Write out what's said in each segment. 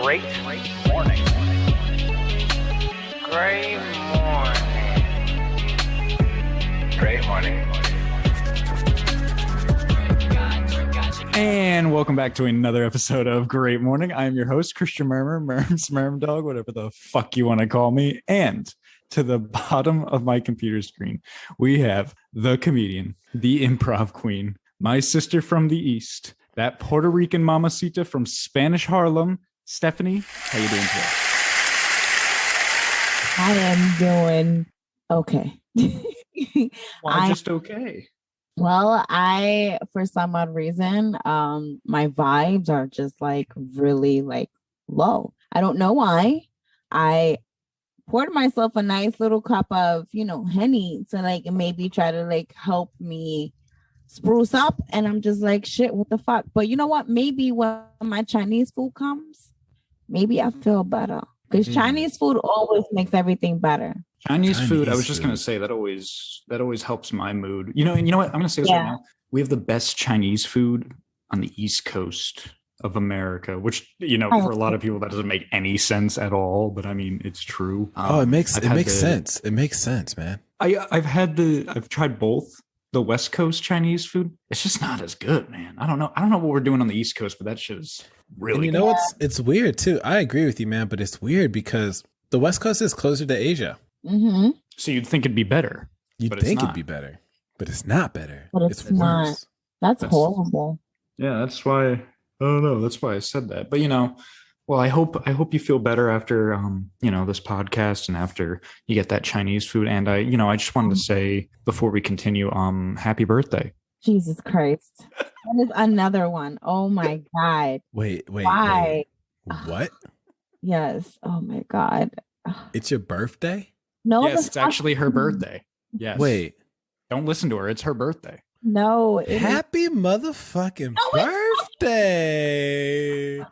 Great morning. Great morning. Great morning. And welcome back to another episode of Great Morning. I'm your host, Christian Murmur, Murms, Dog, whatever the fuck you want to call me. And to the bottom of my computer screen, we have the comedian, the improv queen, my sister from the East, that Puerto Rican mamacita from Spanish Harlem, Stephanie. How you doing today? I am doing okay. Why just okay? Well, for some odd reason, my vibes are just like really like low. I don't know why. I poured myself a nice little cup of, Henny to like maybe try to like help me spruce up. And I'm just like, shit, what the fuck? But you know what? Maybe when my Chinese food comes, maybe I feel better. Because Chinese food always makes everything better. Chinese food, I was just going to say that always helps my mood. You know what? I'm going to say this right now. We have the best Chinese food on the East Coast of America, which, for a lot of people, that doesn't make any sense at all. But I mean, it's true. It makes sense. It makes sense, man. I've tried both. The West Coast Chinese food, it's just not as good, man. I don't know what we're doing on the East Coast, but that shit is really good. It's weird too. I agree with you, man, but it's weird because the West Coast is closer to Asia. Mm-hmm. So you'd think it'd be better. You'd think it'd be better, but it's not better. But it's not. Worse. That's horrible. Yeah, that's why. I don't know. That's why I said that. But well, I hope you feel better after this podcast and after you get that Chinese food. And I just wanted to say before we continue, happy birthday. Jesus Christ. That is another one. Oh my God. Wait. Why? What? Yes. Oh my God. It's your birthday? No. Yes, it's actually her birthday. Yes. Wait. Don't listen to her. It's her birthday. No. Happy motherfucking birthday.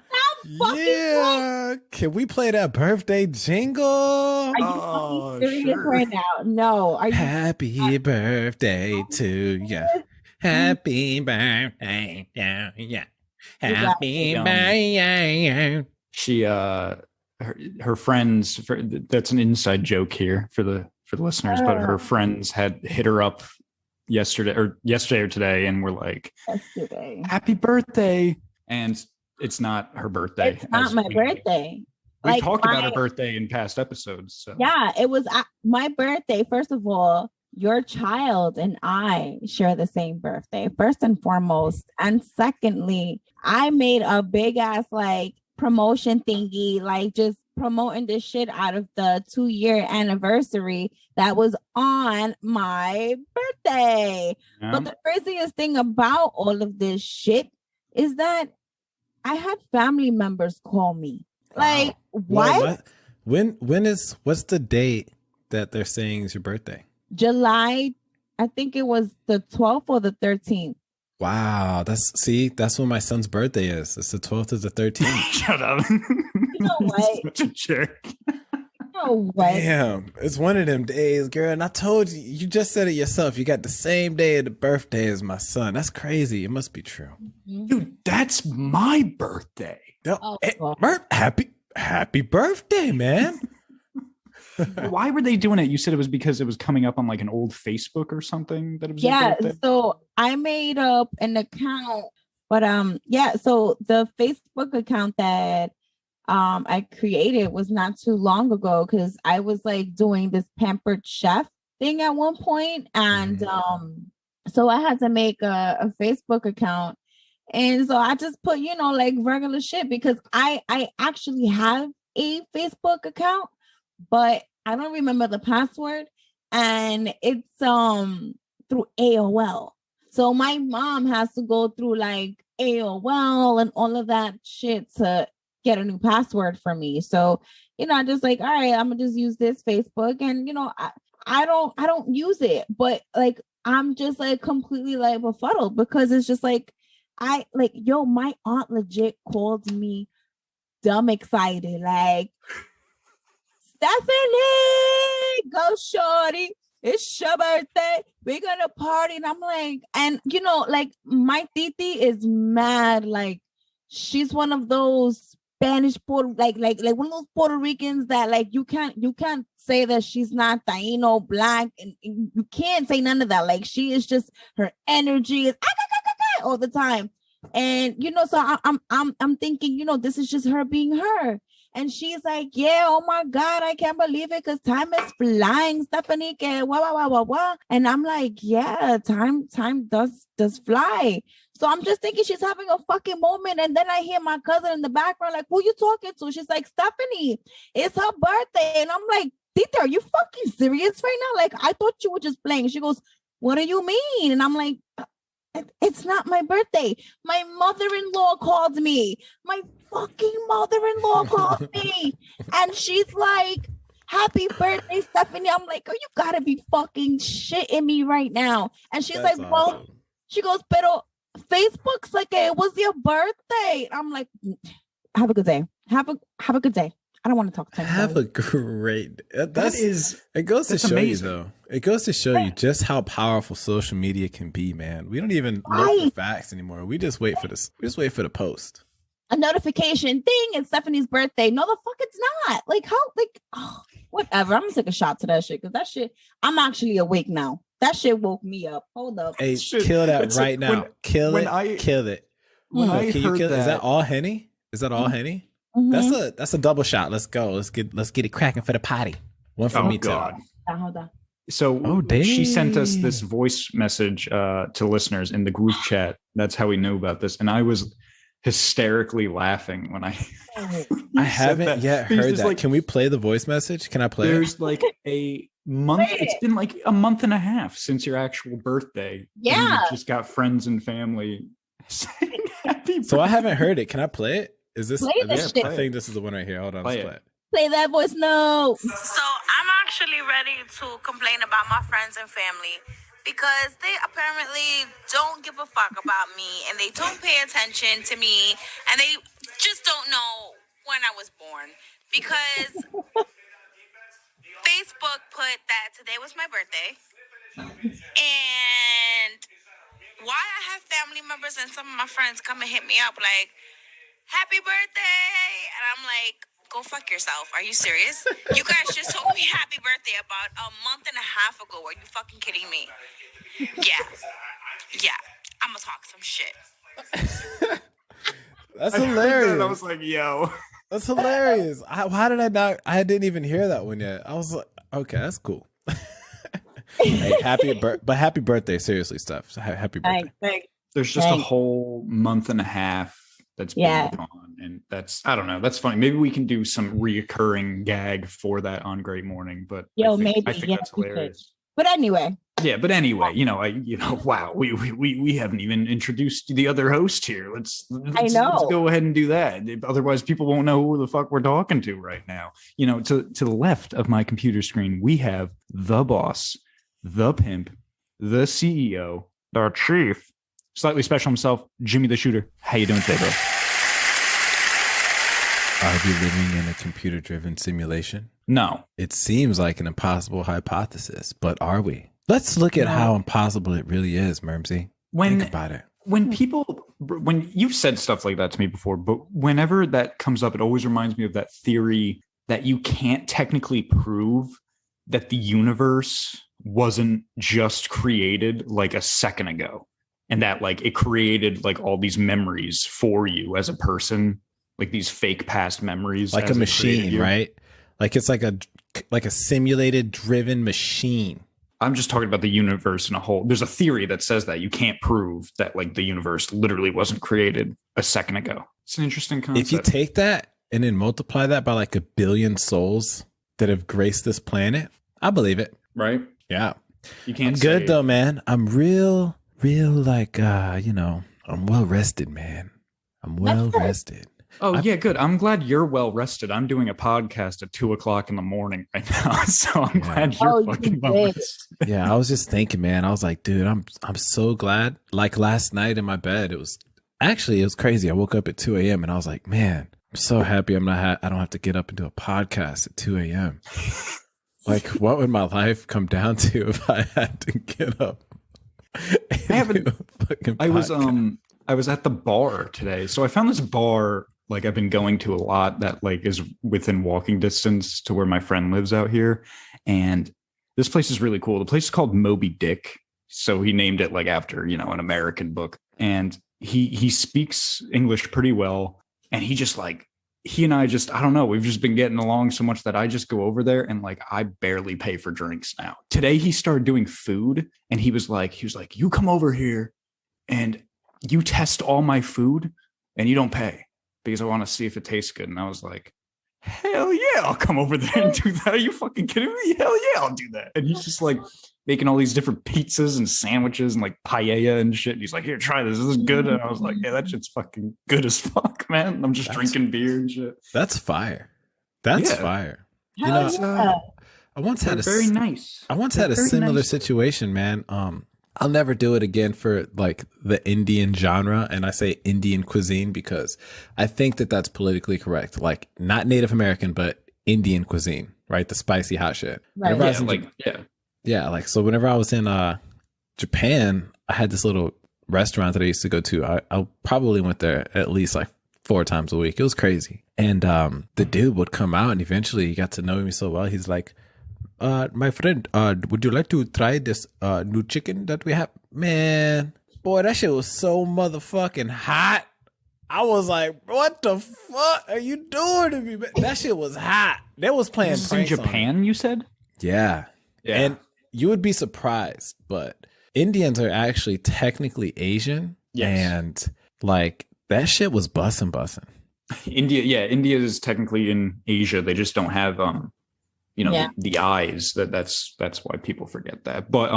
Yeah. Can we play that birthday jingle? Are you serious right now? No. Happy birthday to you. Happy birthday to you. Happy birthday. She her friends, that's an inside joke here for the listeners, but her friends had hit her up yesterday or today and were like, yesterday, happy birthday. And it's not her birthday. It's not my birthday. We talked about her birthday in past episodes. So. Yeah, it was my birthday. First of all, your child and I share the same birthday, first and foremost. And secondly, I made a big ass like promotion thingy, like just promoting the shit out of the 2-year anniversary that was on my birthday. Yeah. But the craziest thing about all of this shit is that I had family members call me. Like, what? What's the date that they're saying is your birthday? July, I think it was the 12th or the 13th. Wow, that's when my son's birthday is. It's the 12th or the 13th. Shut up. You know what? Such a jerk. No way. Damn, it's one of them days, girl. And I told you, you just said it yourself. You got the same day of the birthday as my son. That's crazy. It must be true. Dude, that's my birthday. Happy birthday, man. Why were they doing it? You said it was because it was coming up on like an old Facebook or something that it was. Yeah, so I made up an account, but so the Facebook account that I created was not too long ago because I was like doing this pampered chef thing at one point, and so I had to make a Facebook account, and so I just put like regular shit because I actually have a Facebook account, but I don't remember the password, and it's through AOL. So my mom has to go through like AOL and all of that shit to get a new password for me. So, I just like, all right, I'm gonna just use this Facebook, and I don't use it, but like I'm just like completely like befuddled because it's just like my aunt legit called me dumb excited, like, Stephanie, go shorty. It's your birthday. We're gonna party. And I'm like, and like my titi is mad. Like she's one of those Spanish Puerto, like one of those Puerto Ricans that like you can't say that she's not Taino, black, and you can't say none of that. Like she is just her energy is all the time. And so I'm thinking, this is just her being her. And she's like, yeah, oh my God, I can't believe it because time is flying, Stephanie. And I'm like, yeah, time does fly. So I'm just thinking she's having a fucking moment. And then I hear my cousin in the background, like, who you talking to? She's like, Stephanie, it's her birthday. And I'm like, Tita, are you fucking serious right now? Like, I thought you were just playing. She goes, what do you mean? And I'm like, it's not my birthday. My mother-in-law called me. My fucking mother-in-law called me. And she's like, happy birthday, Stephanie. I'm like, oh, you gotta be fucking shitting me right now. And she's That's like, awesome. well, she goes, pero Facebook's like, it was your birthday. I'm like, have a good day. Have a good day. I don't want to talk to him. Have a great. It goes to show amazing. you though. It goes to show you just how powerful social media can be, man. We don't even look for facts anymore. We just wait for this. We just wait for the post. A notification, ding, it's Stephanie's birthday. No, the fuck it's not. Like how? Like whatever. I'm gonna take a shot to that shit because that shit. I'm actually awake now. That shit woke me up. Hold up. Hey, Shit. kill that It's right like now. Kill it. Kill it. When I Can you heard kill? that, Is that all Henny? Is that all Henny? Mhm. That's a double shot. Let's go. Let's get it cracking for the potty. One for me too. Hold on. So she sent us this voice message to listeners in the group chat. That's how we know about this. And I was hysterically laughing when I haven't yet heard that. Can we play the voice message? Can I play There's it? like a month. It's been like a month and a half since your actual birthday. Yeah. And you've just got friends and family saying happy birthday. So I haven't heard it. Can I play it? Is this? Play this shit. I think this is the one right here. Hold on. Let's play it. Play that voice note. So I'm actually ready to complain about my friends and family because they apparently don't give a fuck about me and they don't pay attention to me and they just don't know when I was born because Facebook put that today was my birthday and why I have family members and some of my friends come and hit me up like, happy birthday, and I'm like, go fuck yourself. Are you serious? You guys just told me happy birthday about a month and a half ago. Are you fucking kidding me? Yeah. I'm gonna talk some shit. That's I heard hilarious. that, I was like, yo. That's hilarious. Why did I not? I didn't even hear that one yet. I was like, okay, that's cool. Hey, happy birthday. Seriously, Steph. Happy birthday. Thanks. There's just a whole month and a half that's been on, and that's, I don't know, that's funny. Maybe we can do some reoccurring gag for that on Great Morning, but I think that's hilarious. But anyway, wow, we haven't even introduced the other host here. Let's go ahead and do that. Otherwise, people won't know who the fuck we're talking to right now. To the left of my computer screen, we have the boss, the pimp, the CEO, our chief, slightly special himself, Jimmy the Shooter. How you doing today, bro? Are we living in a computer-driven simulation? No. It seems like an impossible hypothesis, but are we? Let's look at how impossible it really is, Murmsy. Think about it. When you've said stuff like that to me before, but whenever that comes up, it always reminds me of that theory that you can't technically prove that the universe wasn't just created like a second ago. And that like it created like all these memories for you as a person, like these fake past memories, like a machine, right? Like it's like a simulated driven machine. I'm just talking about the universe in a whole. There's a theory that says that you can't prove that like the universe literally wasn't created a second ago. It's an interesting concept. If you take that and then multiply that by like 1 billion souls that have graced this planet, I believe it. Right? Yeah. You can't. I'm good though, man. I'm real like I'm well rested, man. I'm well rested. Oh, yeah, good. I'm glad you're well rested. I'm doing a podcast at 2:00 in the morning right now, so I'm glad you're fucking well rested. Yeah, I was just thinking, man. I was like, dude, I'm so glad. Like last night in my bed, it was crazy. I woke up at 2 a.m. and I was like, man, I'm so happy I don't have to get up and do a podcast at 2 a.m. Like, what would my life come down to if I had to get up? I was at the bar today. So I found this bar like I've been going to a lot that like is within walking distance to where my friend lives out here. And this place is really cool. The place is called Moby Dick. So he named it like after, you know, an American book. And he speaks English pretty well. And he just like, he and I just, I don't know, we've just been getting along so much that I just go over there and like I barely pay for drinks now. Today he started doing food and he was like, you come over here and you test all my food and you don't pay because I want to see if it tastes good. And I was like, hell yeah, I'll come over there and do that. Are you fucking kidding me? Hell yeah, I'll do that. And he's just like making all these different pizzas and sandwiches and like paella and shit. And he's like, here, try this. This is good. And I was like, yeah, that shit's fucking good as fuck, man. I'm just drinking beer and shit. That's fire. That's fire. You Hell know, yeah. I once had a very nice. I once had a similar situation, man. I'll never do it again for like the Indian genre. And I say Indian cuisine because I think that that's politically correct. Like not Native American, but Indian cuisine, right? The spicy hot shit. Right. Whenever I Yeah, was in like, yeah. Yeah, like so whenever I was in Japan, I had this little restaurant that I used to go to. I probably went there at least like 4 times a week. It was crazy. And the dude would come out and eventually he got to know me so well. He's like, my friend, would you like to try this new chicken that we have? Man, boy, that shit was so motherfucking hot. I was like, what the fuck are you doing to me, man? That shit was hot. They was playing This is in pranks on me. Japan, you said? Yeah. Yeah. And you would be surprised, but Indians are actually technically Asian. Yes. And like that shit was bussin'. India is technically in Asia. They just don't have the eyes. That's why people forget that. But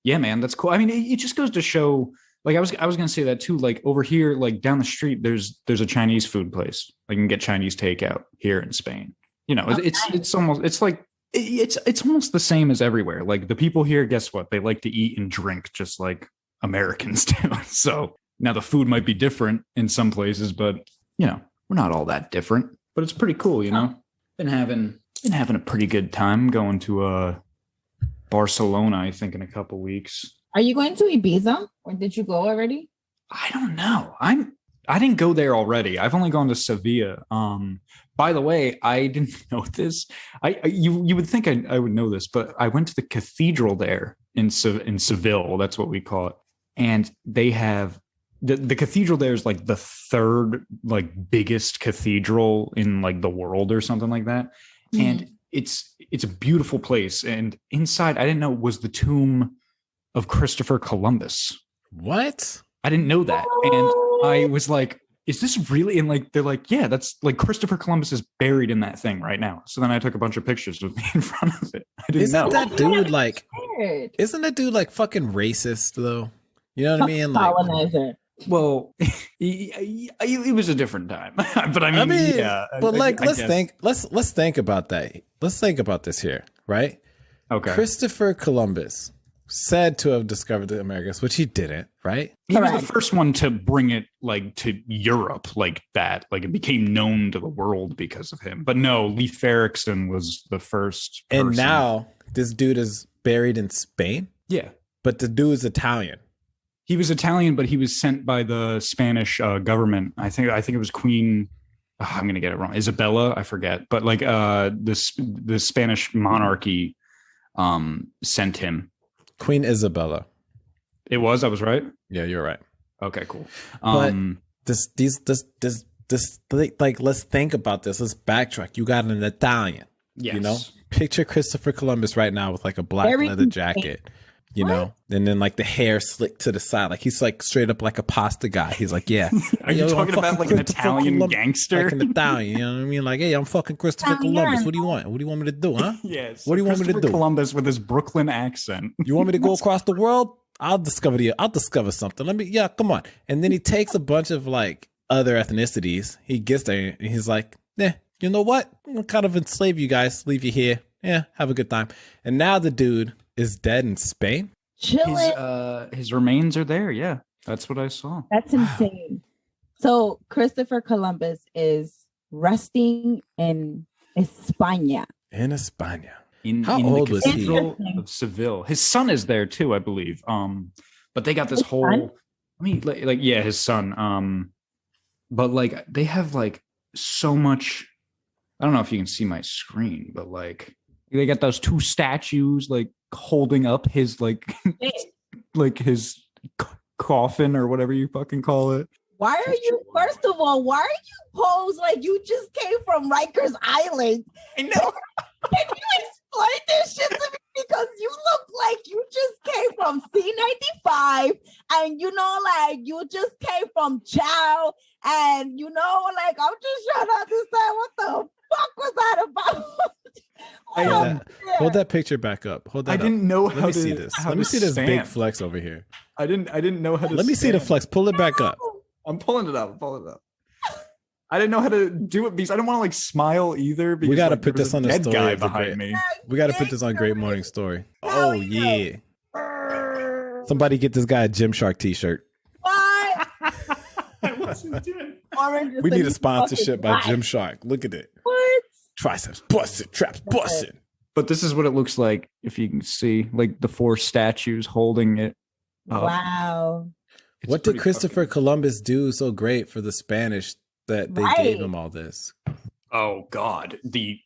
yeah, man, that's cool. I mean, it just goes to show, like I was gonna say that too. Like over here, like down the street, there's a Chinese food place. Like you can get Chinese takeout here in Spain. You know, it's almost the same as everywhere. Like the people here, guess what? They like to eat and drink just like Americans do. So now the food might be different in some places, but you know, we're not all that different. But it's pretty cool, you know. Been having a pretty good time going to Barcelona, I think, in a couple weeks. Are you going to Ibiza or did you go already? I don't know. I didn't go there already. I've only gone to Sevilla. By the way, I didn't know this. You would think I would know this, but I went to the cathedral there in Seville. That's what we call it. And they have the cathedral there is like the 3rd like biggest cathedral in like the world or something like that. Mm. And it's a beautiful place. And inside, I didn't know, was the tomb of Christopher Columbus. What? I didn't know that. And I was like, is this really? And like, they're like, yeah, that's like Christopher Columbus is buried in that thing right now. So then I took a bunch of pictures with me in front of it. I didn't know. That dude like, isn't that dude like fucking racist though? You know what I mean? Like, colonizer. Well, it was a different time, but I mean, yeah. But like, let's think about that. Let's think about this here, right? Okay. Christopher Columbus, said to have discovered the Americas, which he didn't, right? He was the first one to bring it like to Europe like that. Like it became known to the world because of him. But no, Leif Erikson was the first person. And now this dude is buried in Spain? Yeah. But the dude is Italian. He was Italian, but he was sent by the Spanish government. I think it was Queen. I'm going to get it wrong. Isabella, I forget. But like the Spanish monarchy sent him. Queen Isabella. It was. I was right. Yeah, you're right. Okay, cool. But this, like, let's think about this. Let's backtrack. You got an Italian. Yes. You know, picture Christopher Columbus right now with like a black leather jacket. You know, and then like the hair slicked to the side, like he's like straight up like a pasta guy. He's like, yeah. Are you talking about like an Italian gangster? Like an Italian, you know what I mean? Like, hey, I'm fucking Christopher Columbus. What do you want? What do you want me to do, huh? Yes. What do you want me to do? Columbus with his Brooklyn accent. You want me to go across the world? I'll discover something. Come on. And then he takes a bunch of like other ethnicities. He gets there and he's like, yeah, you know what? I'm gonna kind of enslave you guys, leave you here. Yeah, have a good time. And now the dude is dead in Spain. His remains are there. Yeah, that's what I saw. That's insane. So Christopher Columbus is resting in España. In España. How old the was he? Cathedral of Seville. His son is there too, I believe. But they got this whole. I mean, like, yeah, his son. but like they have like so much. I don't know if you can see my screen, but like they got those two statues like holding up his like like his coffin or whatever you fucking call it. Why are you, first of all, why are you posed like you just came from Rikers Island? I know. Can you explain this shit to me? Because you look like you just came from C95 and, you know, like you just came from Chow and, you know, like I'm just trying to understand what the fuck was that about? Hold that picture back up. Hold that I up. didn't know Let how me to see this. how Let me to see this big stand. flex over here. I didn't know how to Let me see the stand. flex. Pull it back up. I'm pulling it up. I didn't know how to do it because I didn't want to like smile either. Because, We got to like, put there was this a on the dead story guy of the behind great. me. We got to put this on Great Morning Story. Hell Oh yeah! Somebody get this guy a Gymshark t-shirt. What? I wasn't doing. Orange is We the need a new sponsorship by fucking Gymshark. Look at it. What? Triceps busted, traps busted. But this is what it looks like if you can see, like the four statues holding it. up. Wow. It's What did pretty Christopher fucking- Columbus do so great for the Spanish that they gave Right. him all this? Oh God, the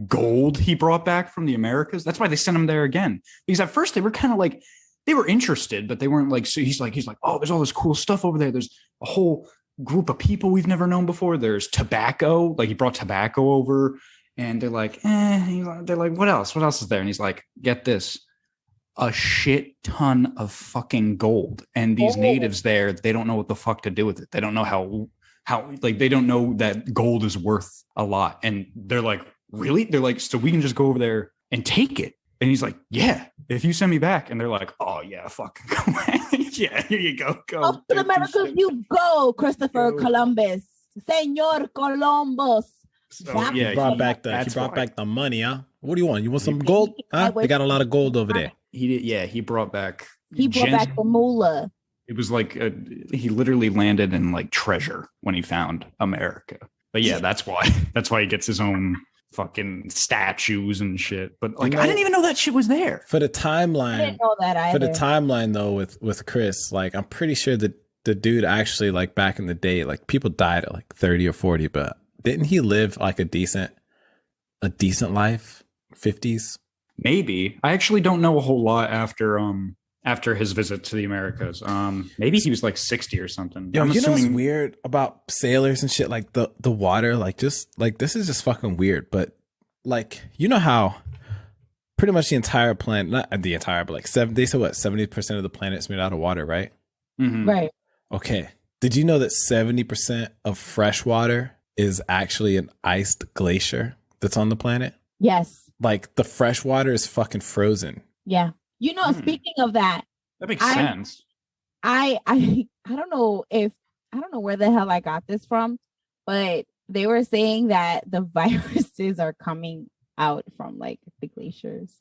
gold he brought back from the Americas. That's why they sent him there again. Because at first they were kind of like they were interested, but they weren't like. So he's like, oh, there's all this cool stuff over there. There's a whole group of people we've never known before. There's tobacco. Like he brought tobacco over, and they're like, they're like, what else? What else is there? And he's like, get this. A shit ton of fucking gold. And these natives there, they don't know what the fuck to do with it. They don't know how like they don't know that gold is worth a lot. And they're like, really? They're like, so we can just go over there and take it. And he's like, yeah, if you send me back. And they're like, oh yeah, fuck. Yeah, here you go. Go. Up to the Americas you go, Christopher Go. Columbus. Senor Columbus. So, That- yeah, He brought back that's why. the money, huh? What do you want? You want some gold? Huh? They got a lot of gold over there. He did. Yeah, he brought back. He brought back the moolah. It was like he literally landed in like treasure when he found America. But yeah, that's why. That's why he gets his own fucking statues and shit. But like, I didn't even know that shit was there. For the I timeline, didn't know that either. for the timeline though, with Chris, like I'm pretty sure that the dude actually, like back in the day, like people died at like 30 or 40, but didn't he live like a decent life? 50s? Maybe. I actually don't know a whole lot after his visit to the Americas. Maybe he was like 60 or something. Yo, I'm you know what's assuming- weird about sailors and shit? Like the water, like just like this is just fucking weird. But like, you know how pretty much the entire planet, not the entire, but like they said what, 70% of the planet is made out of water, right? Mhm. Right. Okay. Did you know that 70% of fresh water is actually an iced glacier that's on the planet? Yes. Like the fresh water is fucking frozen. Yeah. You know, speaking of that, That makes sense. I don't know where the hell I got this from, but they were saying that the viruses are coming out from like the glaciers.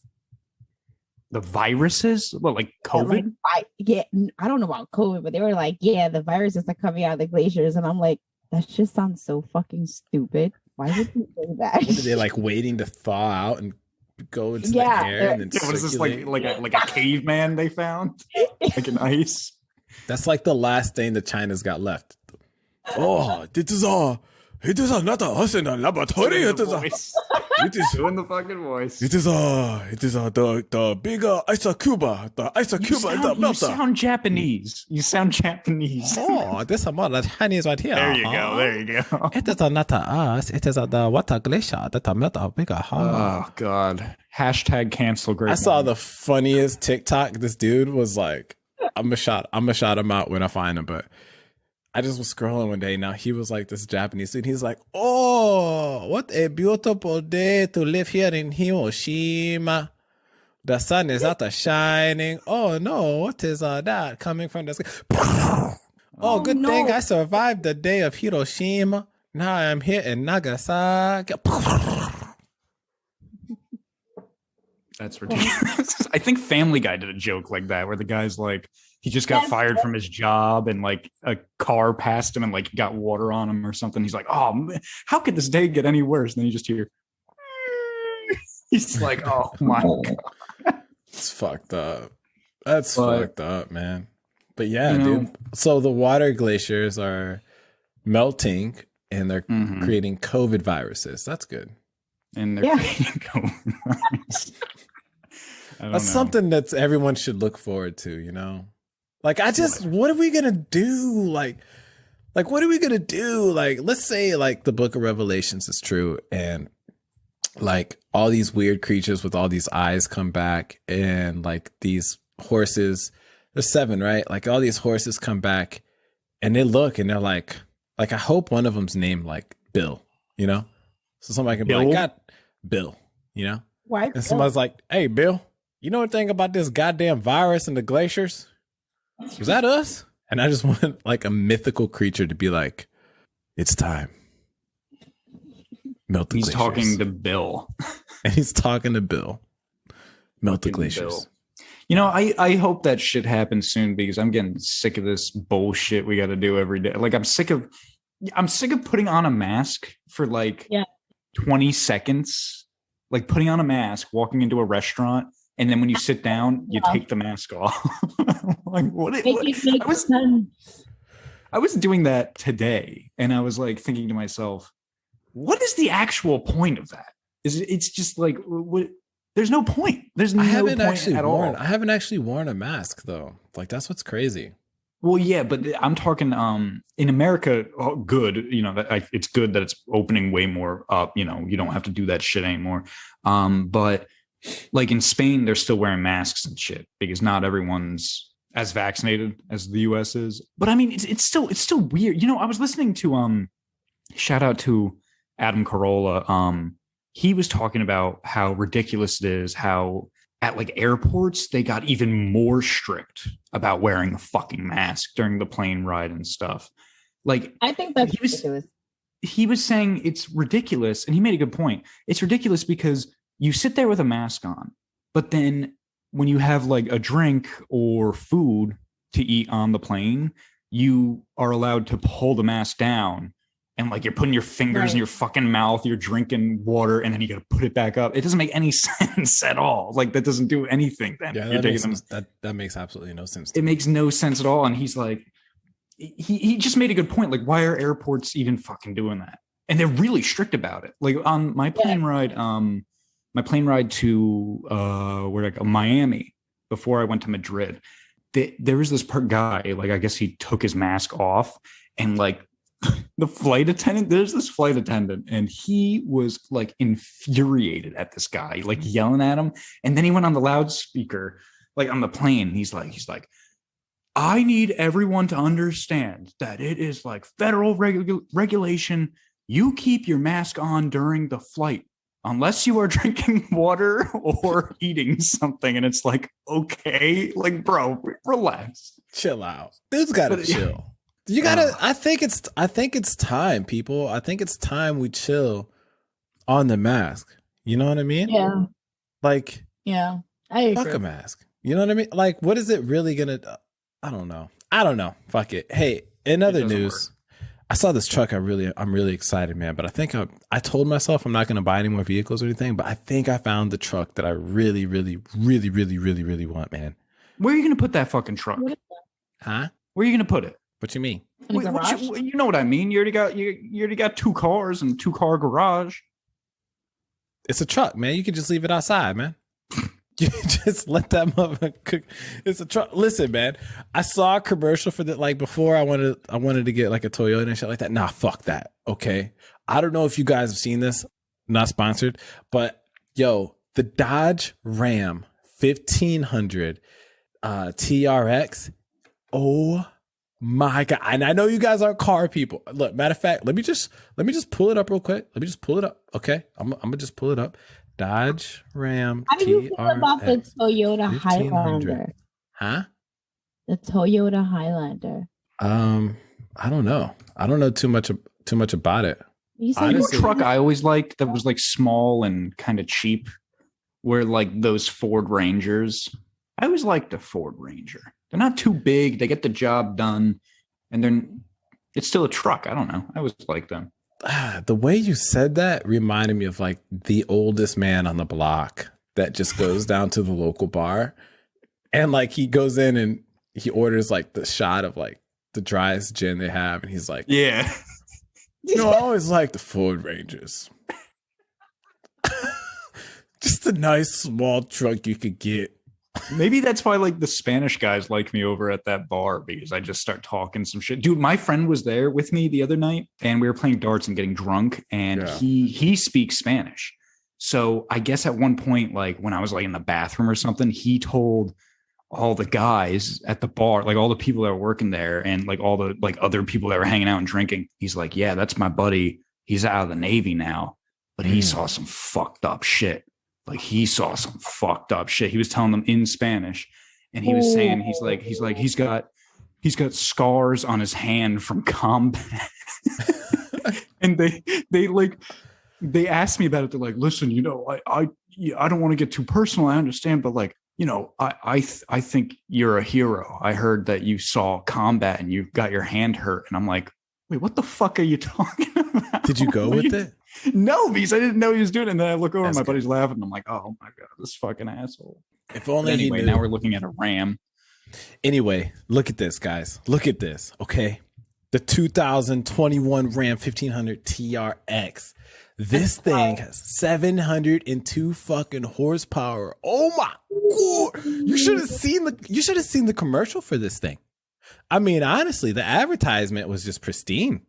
The viruses? Well, like COVID? I don't know about COVID, but they were like, yeah, the viruses are coming out of the glaciers. And I'm like, that just sounds so fucking stupid. Why would you say that? What are they like waiting to thaw out and go into Yeah, the air and then Yeah, what is this like circulate? like a caveman they found? Like an ice? That's like the last thing that China's got left. Oh, it is not us in a laboratory. It is Doing the fucking voice. the bigger ice cuba. The ice cuba is the You melter. sound Japanese. You sound Japanese. Oh, this is the Chinese right here. There you go. There you go. It is not us. It is the water glacier that melter bigger. Oh God. Hashtag cancel great. I saw the funniest TikTok. This dude was like, I'm gonna shout him out when I find him, but I just was scrolling one day. Now he was like this Japanese dude. He's like, oh, what a beautiful day to live here in Hiroshima. The sun is not shining. Oh no, what is that coming from the sky? Oh, good no. thing I survived the day of Hiroshima. Now I'm here in Nagasaki. That's ridiculous. I think Family Guy did a joke like that where the guy's like, he just got Yes. fired from his job and like a car passed him and like got water on him or something. He's like, oh, man, how could this day get any worse? And then you just hear, he's like, oh my God. It's fucked up. That's But- fucked up, man. But yeah, You know- dude. So the water glaciers are melting and they're Mhm. creating COVID viruses. That's good. And they're creating COVID virus. I don't That's know. something that everyone should look forward to, you know? Like, what are we going to do? Like, what are we going to do? Like, let's say, like, the book of Revelations is true and, like, all these weird creatures with all these eyes come back and, like, these horses, there's 7, right? Like, all these horses come back and they look and they're like, I hope one of them's named, like, Bill, you know? So somebody can be Bill? like, God, Bill, you know? Why? And somebody's like, hey, Bill, you know anything about this goddamn virus in the glaciers? Was that us? And I just want like a mythical creature to be like, it's time. Melt the He's glaciers. talking to Bill. And he's talking to Bill. Melt the Fucking glaciers. Bill. You know, I hope that shit happens soon because I'm getting sick of this bullshit we got to do every day. Like I'm sick of putting on a mask for like 20 seconds. Like putting on a mask, walking into a restaurant, and then when you sit down, you take the mask off. Like what? I was doing that today, and I was like thinking to myself, what is the actual point of that? It's just like what? There's no point. There's no point at all. I haven't actually worn a mask though. Like that's what's crazy. Well, yeah, but I'm talking in America. Good, you know, it's good that it's opening way more up. You know, you don't have to do that shit anymore. But like in Spain, they're still wearing masks and shit because not everyone's as vaccinated as the U.S. is. But I mean, it's still weird. You know, I was listening to shout out to Adam Carolla. He was talking about how ridiculous it is how at like airports, they got even more strict about wearing a fucking mask during the plane ride and stuff. Like I think that's ridiculous. He was saying it's ridiculous, and he made a good point. It's ridiculous because you sit there with a mask on, but then when you have like a drink or food to eat on the plane, you are allowed to pull the mask down. And like you're putting your fingers in your fucking mouth, you're drinking water, and then you got to put it back up. It doesn't make any sense at all. Like that doesn't do anything. Then Yeah, that makes absolutely no sense. It makes no sense at all. And he's like, he just made a good point. Like, why are airports even fucking doing that? And they're really strict about it. Like on my plane ride, to Miami before I went to Madrid, there was this guy. Like I guess he took his mask off and like. There's this flight attendant, and he was like infuriated at this guy, like yelling at him. And then he went on the loudspeaker, like on the plane. He's like, I need everyone to understand that it is like federal regulation. You keep your mask on during the flight unless you are drinking water or eating something. And it's like, okay, like, bro, relax. Chill out. Dude's gotta chill. You gotta. I think it's time, people. I think it's time we chill on the mask. You know what I mean? Yeah. Like, yeah, I agree. Fuck a mask. You know what I mean? Like, what is it really gonna? I don't know. Fuck it. Hey, in other news, I saw this truck. I'm really excited, man. But I think I told myself I'm not gonna buy any more vehicles or anything. But I think I found the truck that I really want, man. Where are you gonna put that fucking truck? Huh? Where are you gonna put it? What you mean? You know what I mean. You already got 2 cars and 2-car garage. It's a truck, man. You can just leave it outside, man. You just let that motherfucker cook. It's a truck. Listen, man. I saw a commercial for that. Like before, I wanted to get like a Toyota and shit like that. Nah, fuck that. Okay. I don't know if you guys have seen this. Not sponsored, but yo, the Dodge Ram 1500 TRX. Oh my God. And I know you guys aren't car people. Look, matter of fact, let me just pull it up real quick. Let me just pull it up. Okay. I'm gonna just pull it up. Dodge Ram. How do you feel about the Toyota Highlander? Huh? The Toyota Highlander. I don't know. I don't know too much about it. You said honestly, truck I always liked that was like small and kind of cheap were like those Ford Rangers. I always liked the Ford Ranger. They're not too big. They get the job done, and it's still a truck. I don't know. I always liked them. The way you said that reminded me of like the oldest man on the block that just goes down to the local bar, and like he goes in and he orders like the shot of like the driest gin they have, and he's like, yeah, No, I always like the Ford Rangers. Just a nice small truck you could get. Maybe that's why like the Spanish guys like me over at that bar, because I just start talking some shit. Dude, my friend was there with me the other night and we were playing darts and getting drunk, and he speaks Spanish. So I guess at one point, like when I was like in the bathroom or something, he told all the guys at the bar, like all the people that were working there and like all the like other people that were hanging out and drinking. He's like, yeah, that's my buddy. He's out of the Navy now, but he saw some fucked up shit. Like he saw some fucked up shit. He was telling them in Spanish, and he was saying he's got scars on his hand from combat. And they asked me about it. They're like, listen, I don't want to get too personal. I understand, but like, I think you're a hero. I heard that you saw combat and you got your hand hurt, and I'm like, wait, what the fuck are you talking about? Did you go with it? No, because I didn't know he was doing it. And then I look over, and my buddy's laughing. And I'm like, oh my God, this fucking asshole. If only anyway, he knew. Now we're looking at a Ram. Anyway, look at this, guys. Look at this, okay? The 2021 Ram 1500 TRX. This thing has 702 fucking horsepower. Oh my God. You should have seen the commercial for this thing. I mean, honestly, the advertisement was just pristine.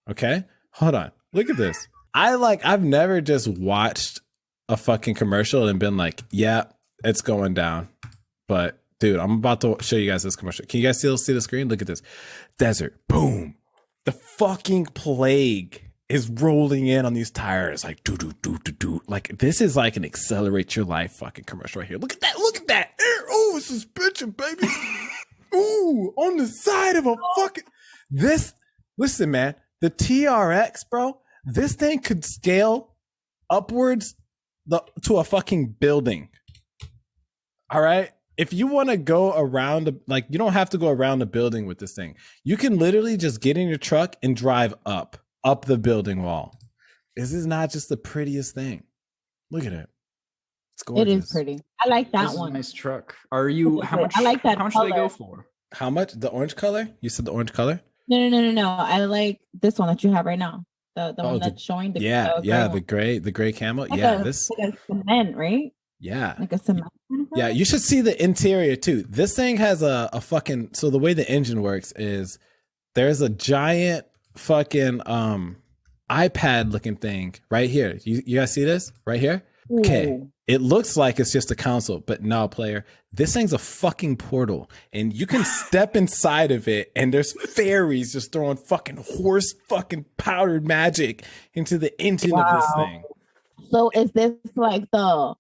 Okay? Hold on. Look at this. I've never just watched a fucking commercial and been like, yeah, it's going down. But dude, I'm about to show you guys this commercial. Can you guys still see the screen? Look at this. Desert. Boom. The fucking plague is rolling in on these tires. Like, do. Like, this is like an accelerate your life fucking commercial right here. Look at that. Look at that. Oh, suspension, baby. Ooh, on the side of a fucking this. Listen, man, the TRX, bro. This thing could scale upwards to a fucking building. All right. If you want to go around, like, you don't have to go around the building with this thing. You can literally just get in your truck and drive up the building wall. This is not just the prettiest thing. Look at it. It's gorgeous. It is pretty. I like that one. A nice truck. Are you? How much? I like that. How much do they go for? How much? The orange color? You said the orange color? No. I like this one that you have right now. The one that's showing the the gray camo. Like yeah, this like a cement, right? Yeah, like a cement. Yeah, you should see the interior too. This thing has a fucking. So the way the engine works is there's a giant fucking iPad looking thing right here. You guys see this right here? Okay. It looks like it's just a console, but no, player. This thing's a fucking portal, and you can step inside of it, and there's fairies just throwing fucking horse fucking powdered magic into the engine of this thing. So is this like the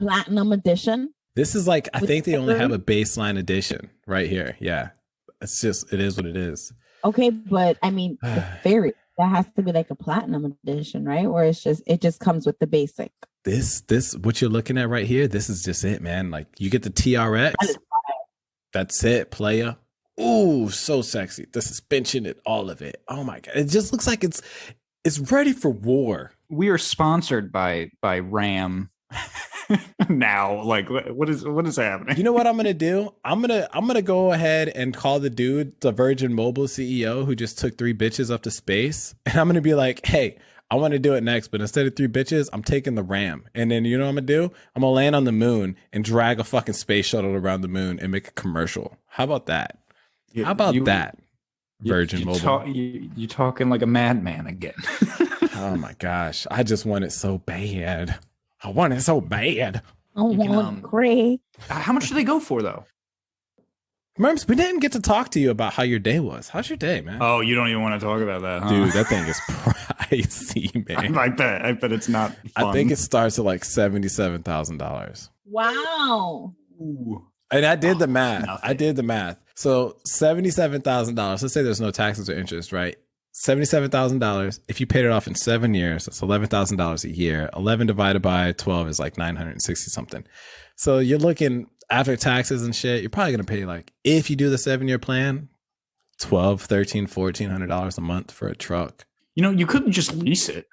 platinum edition? This is like, I think they only have a baseline edition right here. Yeah. It is what it is. Okay, but I mean, the fairy, that has to be like a platinum edition, right? Or it just comes with the basic. This what you're looking at right here, this is just it, man. Like, you get the TRX. That's it, playa. Ooh, so sexy. The suspension and all of it. Oh my God. It just looks like it's ready for war. We are sponsored by Ram. Now, like, what is happening? You know what I'm gonna do? I'm gonna go ahead and call the dude, the Virgin Mobile CEO who just took 3 bitches up to space, and I'm gonna be like, hey, I want to do it next, but instead of 3 bitches, I'm taking the Ram. And then you know what I'm gonna do? I'm gonna land on the moon and drag a fucking space shuttle around the moon and make a commercial. How about that? How about that? Virgin Mobile. You talking like a madman again. Oh my gosh. I just want it so bad. I want it so bad. Great. How much do they go for, though? Murms, we didn't get to talk to you about how your day was. How's your day, man? Oh, you don't even want to talk about that, huh? Dude, that thing is pricey, man. I bet it's not fun. I think it starts at like $77,000. Wow. Ooh. And I did the math. Nothing. I did the math. So $77,000. Let's say there's no taxes or interest, right? $77,000. If you paid it off in 7 years, that's $11,000 a year. 11 divided by 12 is like 960 something. So you're looking after taxes and shit. You're probably gonna pay, like, if you do the 7-year plan, $1,200, $1,300, $1,400 a month for a truck. You know, you couldn't just lease it.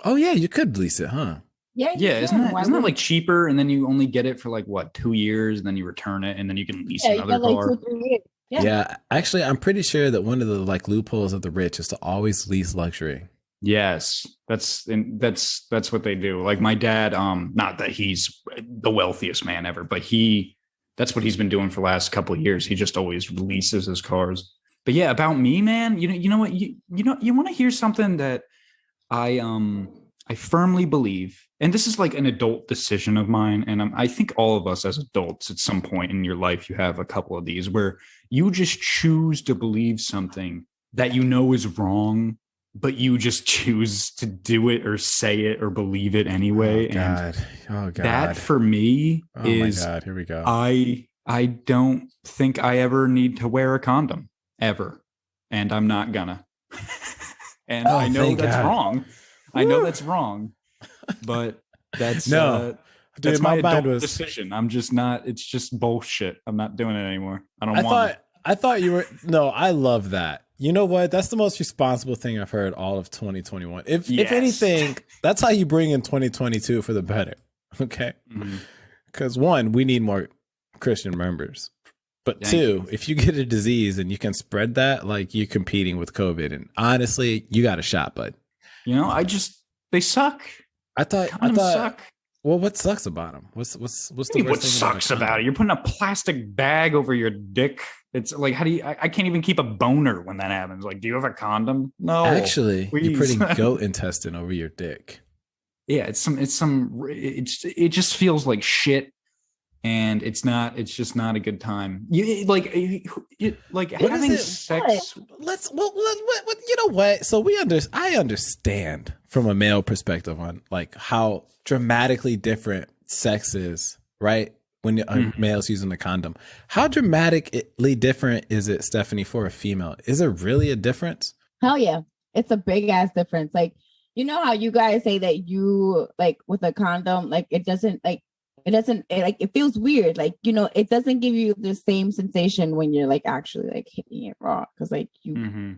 Oh yeah, you could lease it, huh? Yeah, isn't that like cheaper? And then you only get it for like what, 2 years, and then you return it, and then you can lease another car. 2-3 years. Yeah. Actually, I'm pretty sure that one of the like loopholes of the rich is to always lease luxury. Yes, that's what they do. Like my dad, not that he's the wealthiest man ever, but that's what he's been doing for the last couple of years. He just always leases his cars. But yeah, about me, man, you know what, you want to hear something that I firmly believe, and this is like an adult decision of mine, and I think all of us as adults at some point in your life, you have a couple of these where you just choose to believe something that you know is wrong, but you just choose to do it or say it or believe it anyway. Oh God. That for me is, my God, here we go. I don't think I ever need to wear a condom ever, and I'm not gonna. And I know that's wrong. I know that's wrong, but that's that's my adult decision. I'm just not. It's just bullshit. I'm not doing it anymore. I thought you were. No, I love that. You know what? That's the most responsible thing I've heard all of 2021. If anything, that's how you bring in 2022 for the better. Okay, because one, we need more Christian members. But two, if you get a disease and you can spread that, like you're competing with COVID, and honestly, you got a shot, bud. You know, they suck. I thought suck. Well, what sucks about them? What's the worst thing? What sucks about it? You're putting a plastic bag over your dick. It's like, how do you? I can't even keep a boner when that happens. Like, do you have a condom? No. Actually, please. You're putting goat intestine over your dick. Yeah, it just feels like shit. And it's just not a good time. You having sex. You know what? So I understand from a male perspective on like how dramatically different sex is, right? When a male's using a condom, how dramatically different is it, Stephanie, for a female? Is there really a difference? Hell yeah, it's a big ass difference. Like, you know how you guys say that you like with a condom, like it feels weird. Like, you know, it doesn't give you the same sensation when you're like actually like hitting it raw. Cause like you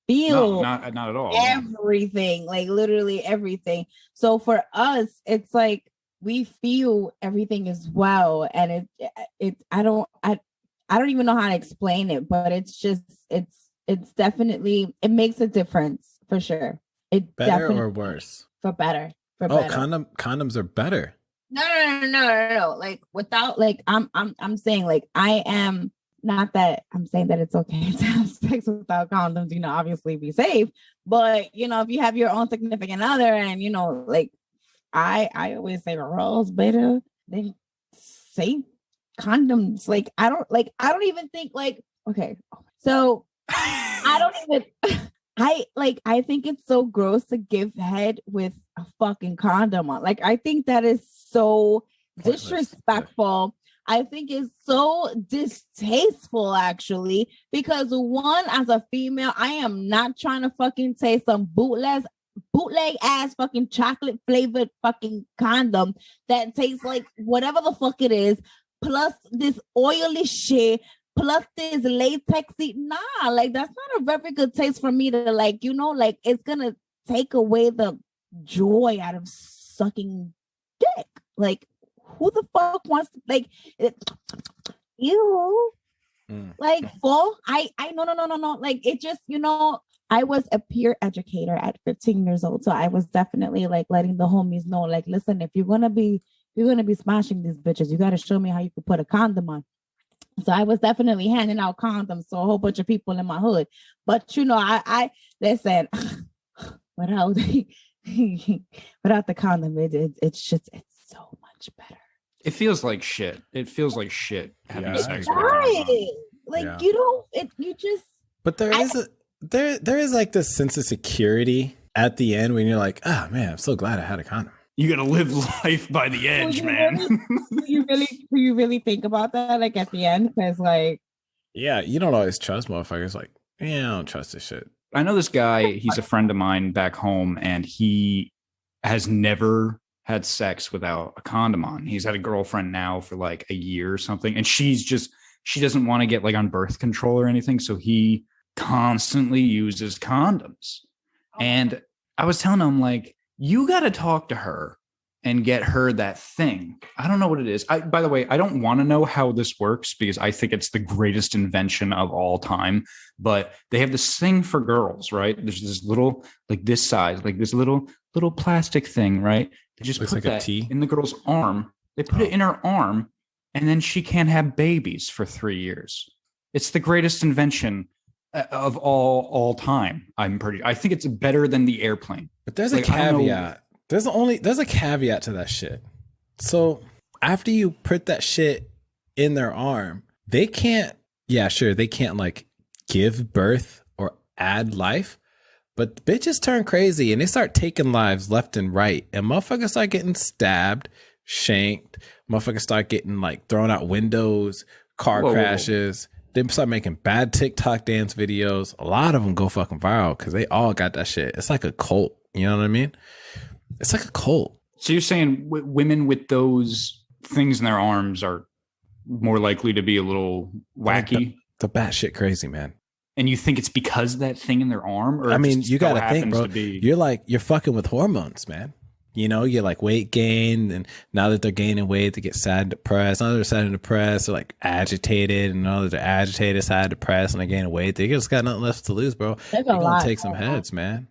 feel not at all. Everything, like literally everything. So for us, it's like we feel everything as well. And I don't even know how to explain it, but it's definitely, it makes a difference for sure. It better or worse? For better. Condoms are better. No. Like without, like I'm saying, like I am not that I'm saying that it's okay to have sex without condoms. You know, obviously be safe, but you know, if you have your own significant other, and you know, like I always say the rules better than safe condoms. Like I don't even think like okay, so I don't even. I think it's so gross to give head with a fucking condom on. Like, I think that is so disrespectful. I think it's so distasteful, actually, because one, as a female, I am not trying to fucking taste some bootleg ass fucking chocolate flavored fucking condom that tastes like whatever the fuck it is, plus this oily shit. Plus this latexy, like that's not a very good taste for me to like, you know, like it's gonna take away the joy out of sucking dick. Like, who the fuck wants to like ew? Like, full? I no. Like it just, you know, I was a peer educator at 15 years old, so I was definitely like letting the homies know, like, listen, if you're gonna be smashing these bitches, you gotta show me how you could put a condom on. So I was definitely handing out condoms to a whole bunch of people in my hood. But, you know, I listen, without the condom, it's so much better. It feels like shit. It feels like shit having sex with right. Like, you don't, you just. But there is like this sense of security at the end when you're like, oh man, I'm so glad I had a condom. You gotta live life by the edge, man. Do you really think about that, like at the end? Because like, yeah, you don't always trust motherfuckers. Like, yeah, I don't trust this shit. I know this guy. He's a friend of mine back home, and he has never had sex without a condom on. He's had a girlfriend now for like a year or something, and she doesn't want to get like on birth control or anything, so he constantly uses condoms. And I was telling him, like, you got to talk to her and get her that thing. I don't know what it is. By the way, I don't want to know how this works because I think it's the greatest invention of all time. But they have this thing for girls, right? There's this little, like this size, like this little plastic thing, right? They just Looks put like a that T. in the girl's arm. They put it in her arm, and then she can't have babies for 3 years. It's the greatest invention of all time. I think it's better than the airplane. But there's a caveat. There's a caveat to that shit. So after you put that shit in their arm, they can't, they can't like give birth or add life, but bitches turn crazy and they start taking lives left and right. And motherfuckers start getting stabbed, shanked, motherfuckers start getting like thrown out windows, car crashes. They start making bad TikTok dance videos. A lot of them go fucking viral because they all got that shit. It's like a cult. You know what I mean? It's like a cult. So you're saying women with those things in their arms are more likely to be a little wacky? The batshit crazy, man. And you think it's because of that thing in their arm? Or I mean, you got to think, bro. Be... You're fucking with hormones, man. You know, you're like weight gain, and now that they're gaining weight, they get sad and depressed. Now they're sad and depressed, they're like agitated, and now that they're agitated, sad, depressed, and they're gaining weight, they just got nothing left to lose, bro. They're gonna take some heads, man.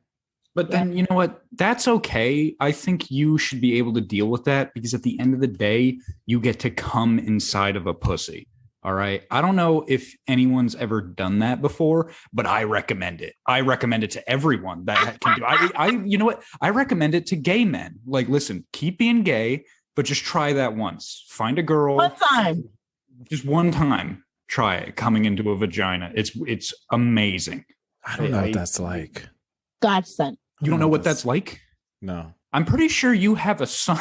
But then, you know what? That's okay. I think you should be able to deal with that because at the end of the day, you get to come inside of a pussy. All right. I don't know if anyone's ever done that before, but I recommend it. I recommend it to everyone that can do. You know what? I recommend it to gay men. Like, listen, keep being gay, but just try that once. Find a girl. One time. Just one time. Try it. Coming into a vagina. It's amazing. I don't know what that's like. God's son. You don't know what that's like? No. I'm pretty sure you have a son.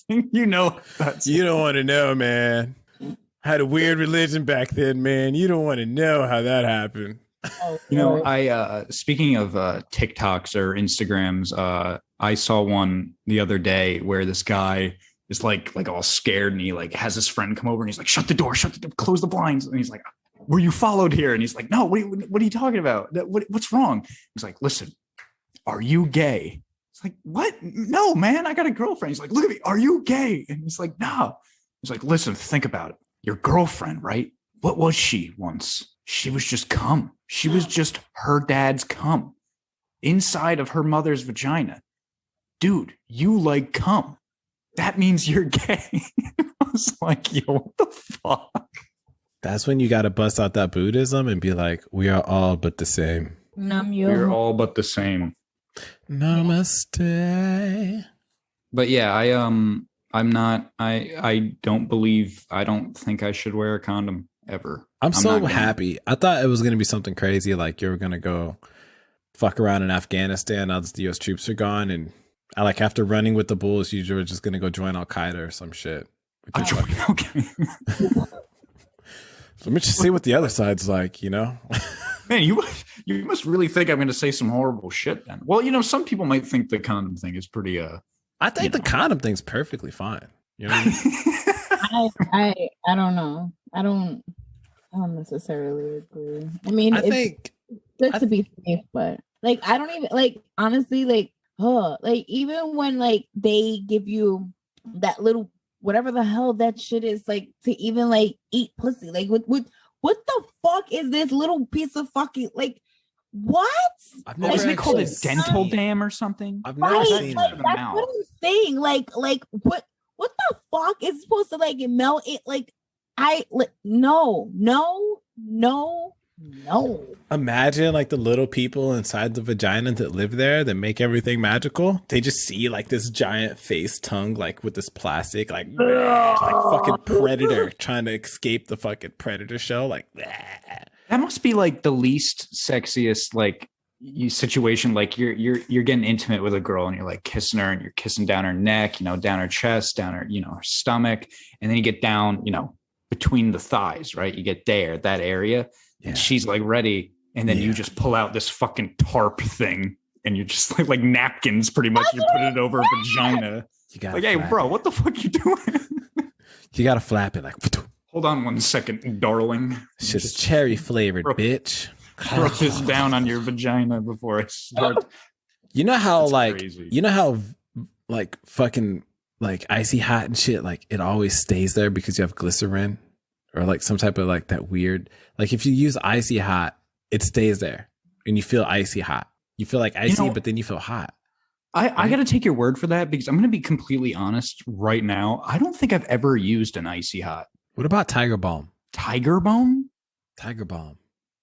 You know that's... You don't want to know, man. I had a weird religion back then, man. You don't want to know how that happened. You know, I speaking of TikToks or Instagrams, I saw one the other day where this guy is like all scared and he like has his friend come over and he's like, shut the door, close the blinds. And he's like, were you followed here? And he's like, no, what are you talking about? What's wrong? He's like, listen, are you gay? It's like, what? No, man, I got a girlfriend. He's like, look at me. Are you gay? And he's like, no. He's like, listen, think about it. Your girlfriend, right? What was she once? She was just cum. She was just her dad's cum inside of her mother's vagina. Dude, you like cum. That means you're gay. I was like, yo, what the fuck? That's when you got to bust out that Buddhism and be like, we are all but the same. We're all but the same. Namaste. But yeah, I'm not, I don't think I should wear a condom ever. I'm so happy. I thought it was going to be something crazy. Like you were going to go fuck around in Afghanistan now that the U.S. troops are gone. And I like after running with the bulls, you were just going to go join Al-Qaeda or some shit. Okay. Let me just see what the other side's like, you know? Man, you must really think I'm going to say some horrible shit then. Well, you know, some people might think the condom thing is pretty, I think the condom thing's perfectly fine. You know what I mean? I don't know. I don't necessarily agree. I mean, it's good to be safe, but like, I don't even like, honestly, like, like even when like they give you that little, whatever the hell that shit is, like to even like eat pussy, like what the fuck is this little piece of fucking like what? I've never Isn't it called a dental dam or something? I've never seen like, that. That's what I'm saying. Like what the fuck is supposed to like melt it? Like no. Imagine like the little people inside the vagina that live there that make everything magical. They just see like this giant face tongue, like with this plastic, like fucking predator trying to escape the fucking predator shell. Like that must be like the least sexiest like situation. Like you're getting intimate with a girl and you're like kissing her and you're kissing down her neck, you know, down her chest, down her, you know, her stomach, and then you get down, you know, between the thighs, right? You get there, that area. And she's like ready, and then you just pull out this fucking tarp thing, and you're just like napkins, pretty much. You put it over a vagina. You got like, hey, bro, what the fuck you doing? You gotta flap it like. Hold on 1 second, darling. Shit's cherry flavored, bitch. Throw this down on your vagina before I start You know how That's like crazy. you know how like fucking like icy hot and shit, like it always stays there because you have glycerin or like some type of like that weird, like if you use icy hot, it stays there and you feel icy hot. You feel like icy, but then you feel hot. I got to take your word for that because I'm going to be completely honest right now. I don't think I've ever used an icy hot. What about Tiger Balm? Tiger Balm? Tiger Balm.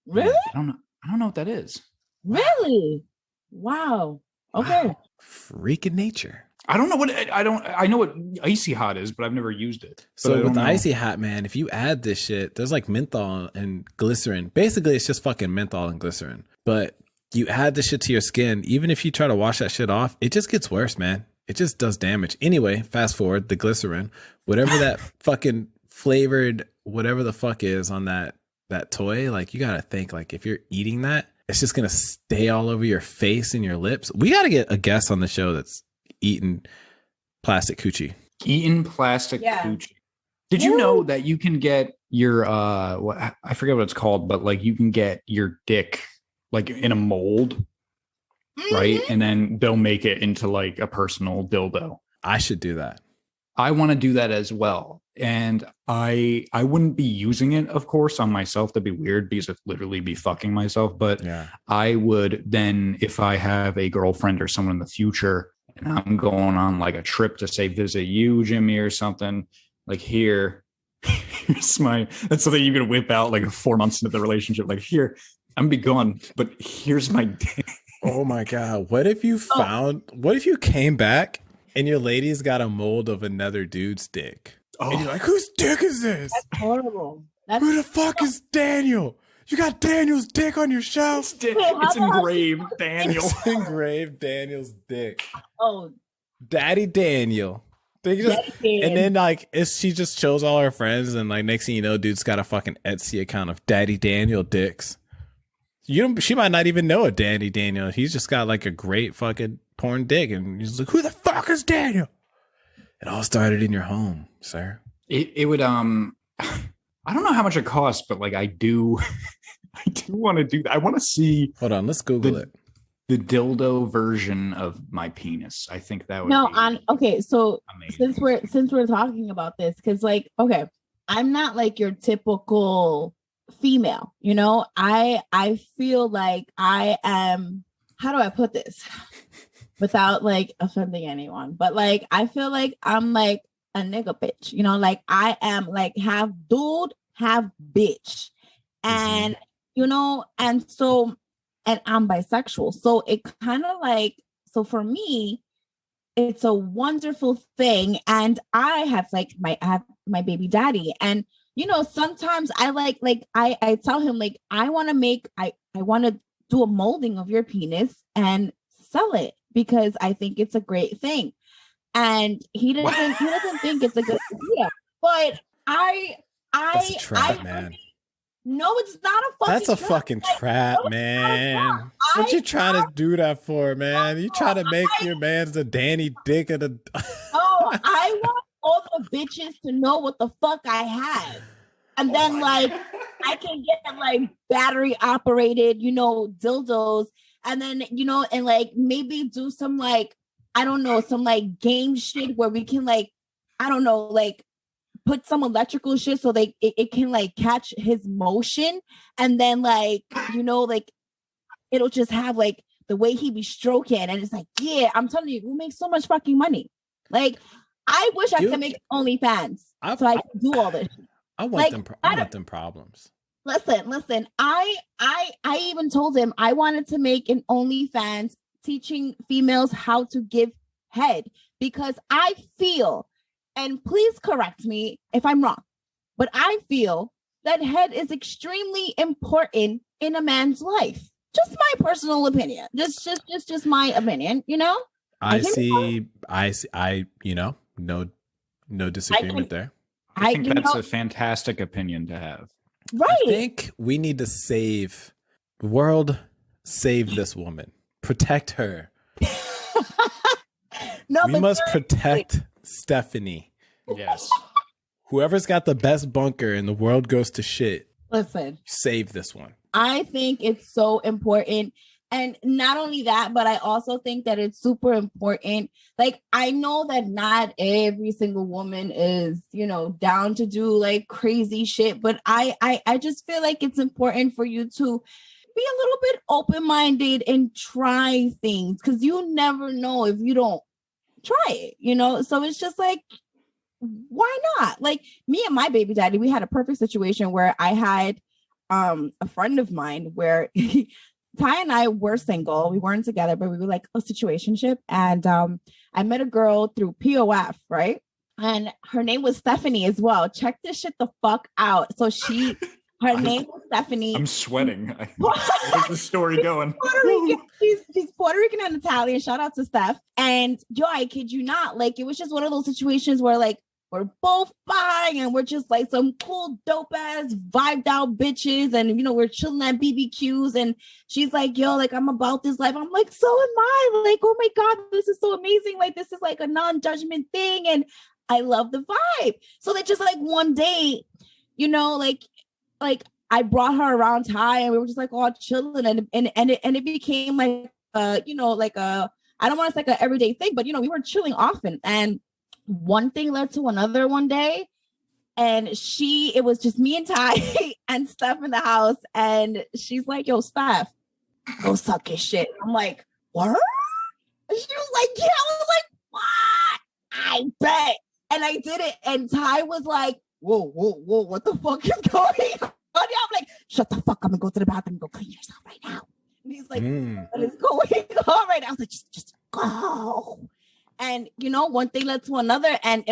Really? I don't know. I don't know what that is. Really? Wow. Okay. Wow. Freaking nature. I don't know what I know what icy hot is, but I've never used it. So But I with don't know. icy hot, man, if you add this shit, there's like menthol and glycerin. Basically, it's just fucking menthol and glycerin. But you add this shit to your skin, even if you try to wash that shit off, it just gets worse, man. It just does damage. Anyway, fast forward, the glycerin, whatever that fucking flavored, whatever the fuck is on that toy, like you gotta think, like if you're eating that, it's just gonna stay all over your face and your lips. We gotta get a guest on the show that's eating plastic coochie. Eaten plastic Yeah. coochie. Did you know that you can get your I forget what it's called, but like you can get your dick like in a mold, right? And then they'll make it into like a personal dildo. I should do that. I want to do that as well. And I wouldn't be using it, of course, on myself. That'd be weird because it'd literally be fucking myself. But Yeah. I would then, if I have a girlfriend or someone in the future and I'm going on like a trip to say visit you, Jimmy, or something, like here's my, that's something you could whip out like 4 months into the relationship. Like here, I'm be gone, but here's my dick. Oh my God. What if you what if you came back and your lady's got a mold of another dude's dick? And you're like, whose dick is this? That's horrible. That's Who the fuck is Daniel? You got Daniel's dick on your shelf? It's engraved, Daniel. It's engraved Daniel's dick. oh, Daddy Daniel. They just, Daddy and then like she just shows all her friends, and like next thing you know, dude's got a fucking Etsy account of Daddy Daniel dicks. She might not even know a Daddy Daniel. He's just got like a great fucking porn dick, and he's like, who the fuck is Daniel? It all started in your home, sir. It would I don't know how much it costs, but like I do want to do that. I want to see Hold on, let's Google it. the dildo version of my penis. I think that would no, be okay. So amazing. since we're talking about this, because like, okay, I'm not like your typical female, you know. I feel like I am, how do I put this without like offending anyone, but like I feel like I'm like a nigga bitch, you know, like I am like half dude, half bitch. And you know, and I'm bisexual. So it kind of like, so for me, it's a wonderful thing. And I have my baby daddy. And you know, sometimes I I tell him like I want to do a molding of your penis and sell it because I think it's a great thing. And he doesn't think it's a good idea. But That's a trap, man. No, it's not a fucking That's a trap. fucking Like, trap, no, man. What you trying to do that for, man? You trying to make your man's the Danny Dick of the... Oh, I want all the bitches to know what the fuck I have. And then like I can get like battery operated, you know, dildos. And then, you know, and like maybe do some like, I don't know, some like game shit where we can like, I don't know, like put some electrical shit so it can like catch his motion. And then like, you know, like it'll just have like the way he be stroking. And it's like, yeah, I'm telling you, we'll make so much fucking money. Like, I wish I could make OnlyFans so I can do all this. I want Like, them problems. Listen. I even told him I wanted to make an OnlyFans teaching females how to give head because I feel, and please correct me if I'm wrong, but I feel that head is extremely important in a man's life. Just my personal opinion. Just my opinion, you know? I you know, no disagreement there. I think that's a fantastic opinion to have. Right. I think we need to save the world, save this woman, protect her. No, we must protect Stephanie. Yes. Whoever's got the best bunker and the world goes to shit, listen. save this one. I think it's so important. And not only that, but I also think that it's super important. Like, I know that not every single woman is, you know, down to do like crazy shit, but I just feel like it's important for you to be a little bit open-minded and try things, because you never know if you don't try it, you know? So it's just like, why not? Like, me and my baby daddy, we had a perfect situation where I had a friend of mine where Ty and I were single. We weren't together, but we were like a situationship. And I met a girl through POF, right? And her name was Stephanie as well. Check this shit the fuck out. So her name was Stephanie. I'm sweating. Where's the story going? She's Puerto Rican and Italian. Shout out to Steph. And yo, I kid you not, like, it was just one of those situations where like we're both buying and we're just like some cool, dope ass, vibed out bitches. And, you know, we're chilling at BBQs. And she's like, yo, like, I'm about this life. I'm like, so am I. Like, oh my God, this is so amazing. Like, this is like a non-judgment thing. And I love the vibe. So that just like one day, you know, like I brought her around Ty and we were just like all chilling. And it became like, you know, like I don't want to say like an everyday thing, but, you know, we were chilling often. And one thing led to another one day, and it was just me and Ty and Steph in the house, and she's like, yo, Steph, go suck his shit. I'm like, what? And she was like, yeah. I was like, what? I bet. And I did it, and Ty was like, whoa, what the fuck is going on? I'm like, shut the fuck up and go to the bathroom and go clean yourself right now. And he's like, what is going on right now? I was like, just go. And, you know, one thing led to another. And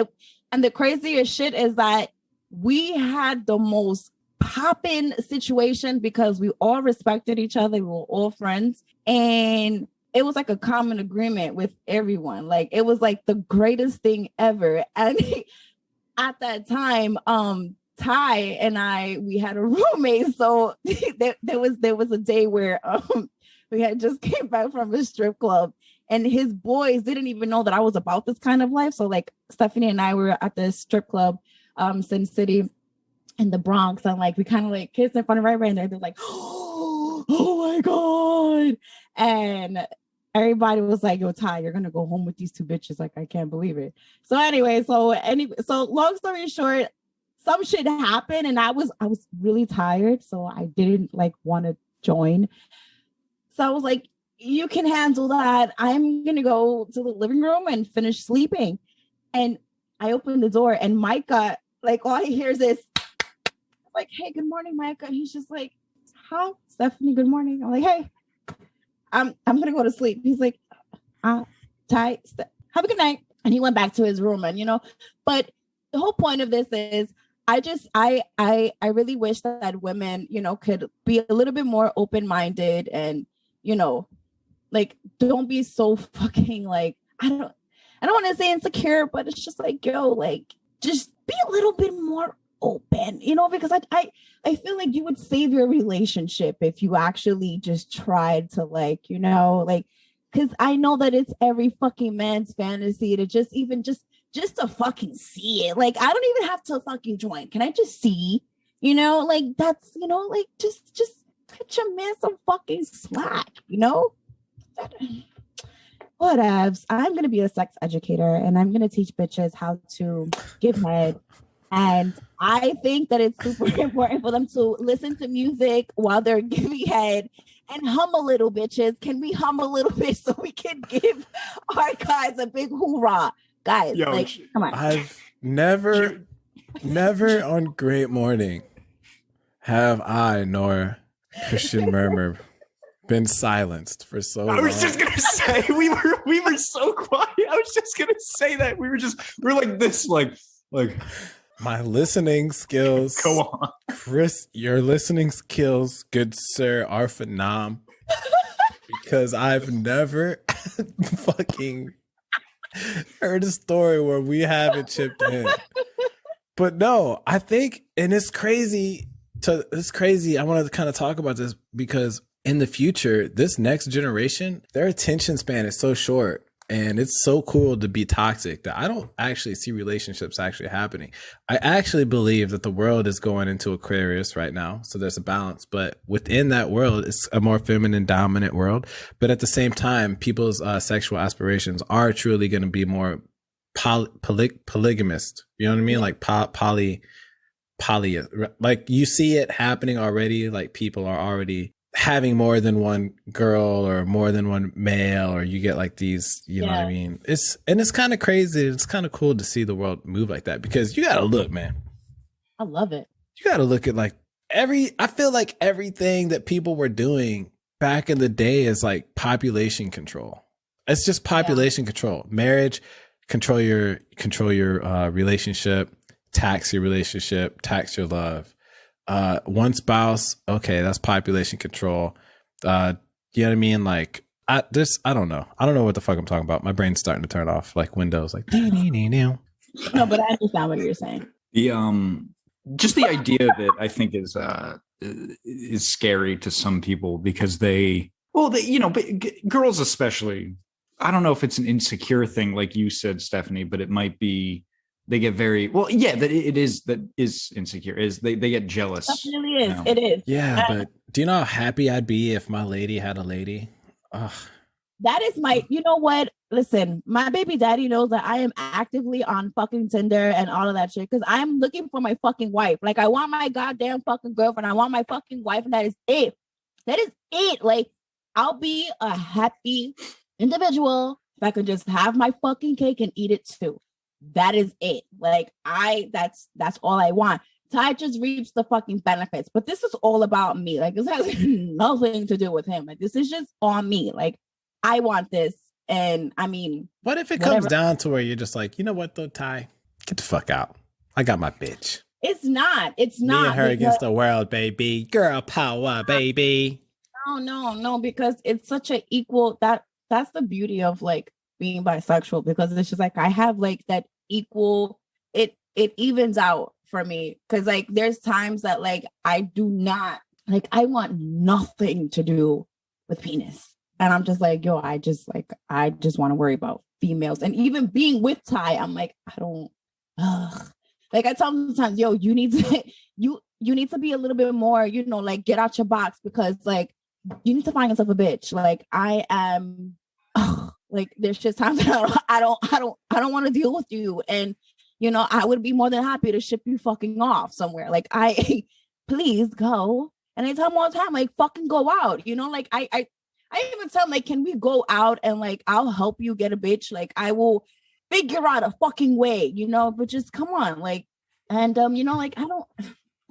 the craziest shit is that we had the most poppin' situation because we all respected each other. We were all friends. And it was like a common agreement with everyone. Like, it was like the greatest thing ever. And at that time, Ty and we had a roommate. So there was a day where we had just came back from a strip club. And his boys didn't even know that I was about this kind of life. So like Stephanie and I were at the strip club, Sin City in the Bronx. And like, we kind of like kissed in front of everybody. And they're like, oh my God. And everybody was like, yo, Ty, you're going to go home with these two bitches. Like, I can't believe it. So anyway, so long story short, some shit happened and I was really tired. So I didn't like want to join. So I was like, you can handle that. I'm going to go to the living room and finish sleeping. And I opened the door and Micah, like, all he hears is like, hey, good morning, Micah. And he's just like, hi, Stephanie, good morning. I'm like, hey, I'm going to go to sleep. He's like, Ty, have a good night. And he went back to his room. And, you know, but the whole point of this is I really wish that women, you know, could be a little bit more open-minded and, you know, like, don't be so fucking like, I don't want to say insecure, but it's just like, yo, like, just be a little bit more open, you know, because I feel like you would save your relationship if you actually just tried to, like, you know, like, because I know that it's every fucking man's fantasy to just to fucking see it. Like, I don't even have to fucking join. Can I just see, you know, like, that's, you know, like, just cut your man some fucking slack, you know? Whatevs. I'm going to be a sex educator and I'm going to teach bitches how to give head. And I think that it's super important for them to listen to music while they're giving head and hum a little, bitches. Can we hum a little bit so we can give our guys a big hoorah? Guys, yo, like, come on. I've never on Great Morning have I nor Christian Murmur been silenced for so long. I was just gonna say we were so quiet. I was just gonna say that we're like this, like my listening skills. Go on, Chris. Your listening skills, good sir, are phenomenal. Because I've never fucking heard a story where we haven't chipped in. But no, I think, and it's crazy. I want to kind of talk about this because in the future, this next generation, their attention span is so short. And it's so cool to be toxic that I don't actually see relationships actually happening. I actually believe that the world is going into Aquarius right now. So there's a balance, but within that world, it's a more feminine dominant world. But at the same time, people's sexual aspirations are truly going to be more polygamist. You know what I mean? Like poly, like you see it happening already. Like people are already having more than one girl or more than one male, or you get like these, you know what I mean? It's kind of crazy. It's kind of cool to see the world move like that, because you got to look, man. I love it. You got to look at like I feel like everything that people were doing back in the day is like population control. It's just population control. Marriage, control your relationship, tax your relationship, tax your love. One spouse, okay, that's population control. You know what I mean? Like I don't know what the fuck I'm talking about. My brain's starting to turn off like Windows, like no, but I understand what you're saying. The just the idea of it, I think, is scary to some people, because they you know, but girls especially, I don't know if it's an insecure thing like you said, Stephanie, but it might be. They get very that is insecure. Is they get jealous. Definitely is. You know? It is. Yeah, but do you know how happy I'd be if my lady had a lady? Ugh. That is my. You know what? Listen, my baby daddy knows that I am actively on fucking Tinder and all of that shit, because I'm looking for my fucking wife. Like, I want my goddamn fucking girlfriend. I want my fucking wife, and that is it. That is it. Like, I'll be a happy individual if I could just have my fucking cake and eat it too. That is it. Like, that's all I want. Ty just reaps the fucking benefits, but this is all about me. Like, this has nothing to do with him. Like, this is just on me. Like, I want this. And I mean, what if it comes down to where you're just like, you know what though, Ty, get the fuck out. I got my bitch. It's not. Me and her against the world, baby. Girl power, baby. No, because it's such an equal, that's the beauty of like being bisexual, because it's just like I have like that equal, it evens out for me, because like there's times that like I do not, like, I want nothing to do with penis, and I'm just like, yo, I just want to worry about females. And even being with Ty, I'm like, I don't like, I tell him sometimes, yo, you need to you need to be a little bit more, you know, like, get out your box, because like you need to find yourself a bitch. Like, I am like, there's just times that I don't want to deal with you. And, you know, I would be more than happy to ship you fucking off somewhere. Like, please go. And I tell him all the time, like, fucking go out. You know, like, I even tell him, like, can we go out and like, I'll help you get a bitch. Like, I will figure out a fucking way, you know, but just come on. Like, and, you know, like, I don't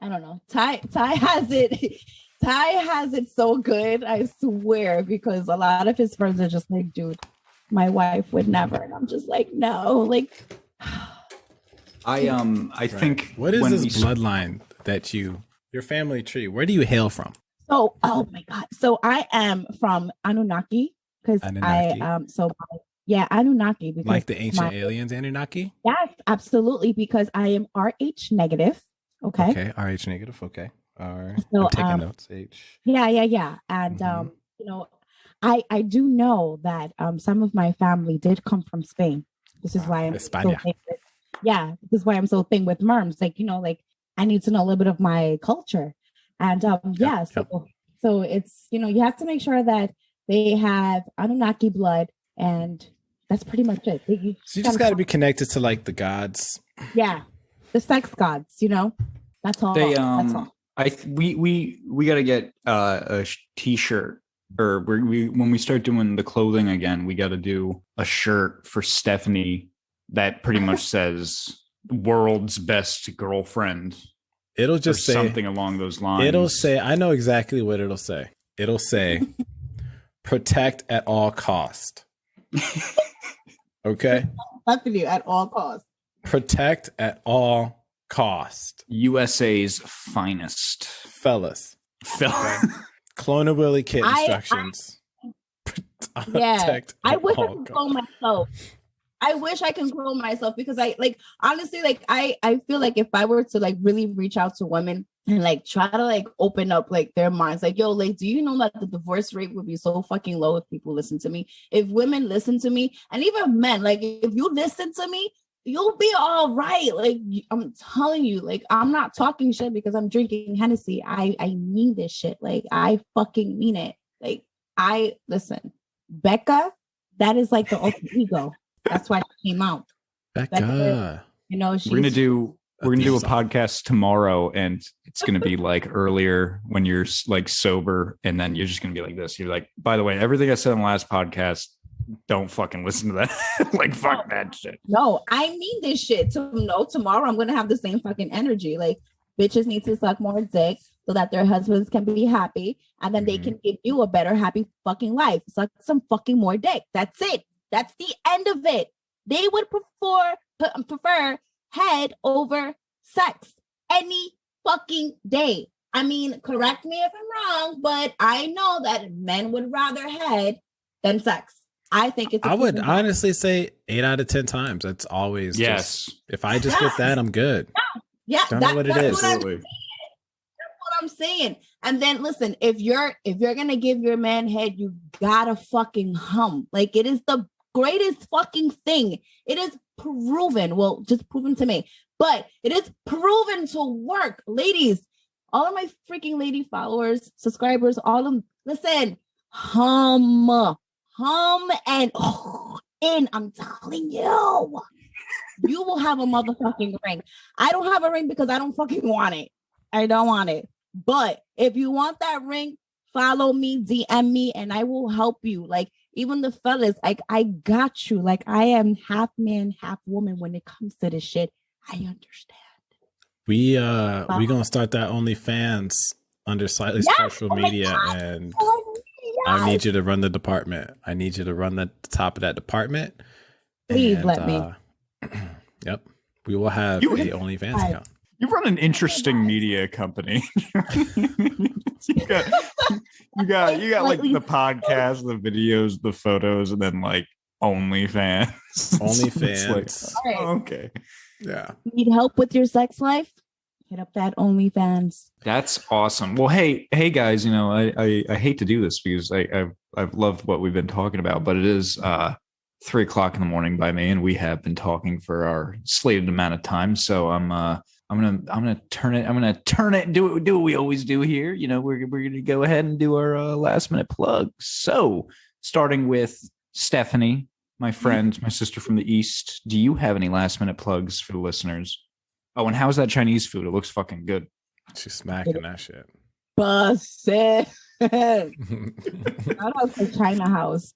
know. Ty has it. Ty has it so good, I swear, because a lot of his friends are just like, dude, my wife would never. And I'm just like, no, like. I think. What is this bloodline that your family tree? Where do you hail from? So, oh my God. So I am from Anunnaki, because Anunnaki. Because like the ancient aliens, Anunnaki? Yes, absolutely, because I am RH negative. Okay, RH negative. Okay. All right. So, I'm taking notes. H. Yeah. And you know, I do know that some of my family did come from Spain. This is why I'm España. This is why I'm so thin with Murms. Like, you know, like, I need to know a little bit of my culture. And so it's, you know, you have to make sure that they have Anunnaki blood, and that's pretty much it. So you just got to be connected to like the gods. Yeah, the sex gods. You know, that's all. They that's all. We got to get a t-shirt, or when we start doing the clothing again, we got to do a shirt for Stephanie that pretty much says "World's Best Girlfriend." It'll just say something along those lines. It'll say, I know exactly what it'll say. It'll say, "Protect at all cost." Okay. Stephanie at all costs. Protect at all cost. USA's finest. Fellas. Clone Willy kit instructions. I wish I could clone myself. I wish I can clone myself, because I like, honestly, like, I feel like if I were to like really reach out to women, and like try to like open up like their minds. Like, yo, like, do you know that the divorce rate would be so fucking low if people listen to me? If women listen to me, and even men, like if you listen to me, you'll be all right. Like, I'm telling you, like, I'm not talking shit because I'm drinking Hennessy. I mean this shit. Like, I fucking mean it. Like, listen, Becca, that is like the ultimate ego. That's why she came out. Becca. You know, We're gonna do a podcast tomorrow, and it's gonna be like earlier when you're like sober, and then you're just gonna be like this. You're like, by the way, everything I said on the last podcast, don't fucking listen to that. Like, fuck that shit. No, I mean this shit. Tomorrow I'm gonna have the same fucking energy. Like, bitches need to suck more dick so that their husbands can be happy, and then they can give you a better, happy fucking life. Suck some fucking more dick. That's it. That's the end of it. They would prefer head over sex any fucking day. I mean, correct me if I'm wrong, but I know that men would rather head than sex. I think it's. I would honestly say 8 out of 10 times. That's always yes. If I just get that, I'm good. Yeah, don't know what it is. That's what I'm saying. And then listen, if you're gonna give your man head, you gotta fucking hum. Like, it is the greatest fucking thing. It is proven. Well, just proven to me, but it is proven to work. Ladies, all of my freaking lady followers, subscribers, all of them, listen, hum and in. I'm telling you, you will have a motherfucking ring. I don't have a ring because I don't fucking want it. I don't want it. But if you want that ring, follow me, DM me, and I will help you. Like, even the fellas, like, I got you. Like, I am half man, half woman when it comes to this shit. I understand. We gonna start that OnlyFans under slightly special media, and I need you to run the department. I need you to run the top of that department. Please let me. Yep, we will have the OnlyFans account. You run an interesting media company. you got like the podcast, the videos, the photos, and then like OnlyFans. OnlyFans. Like, oh, okay. Yeah. Need help with your sex life? Hit up that OnlyFans. That's awesome. Well, hey guys, you know, I hate to do this because I've loved what we've been talking about, but it is 3 o'clock in the morning by me, and we have been talking for our slated amount of time. So I'm gonna turn it. Do what we always do here. You know, we're gonna go ahead and do our last minute plugs. So starting with Stephanie, my friend, my sister from the East. Do you have any last minute plugs for the listeners? Oh, and how's that Chinese food? It looks fucking good. She's smacking that shit. Busted. Shout out to China House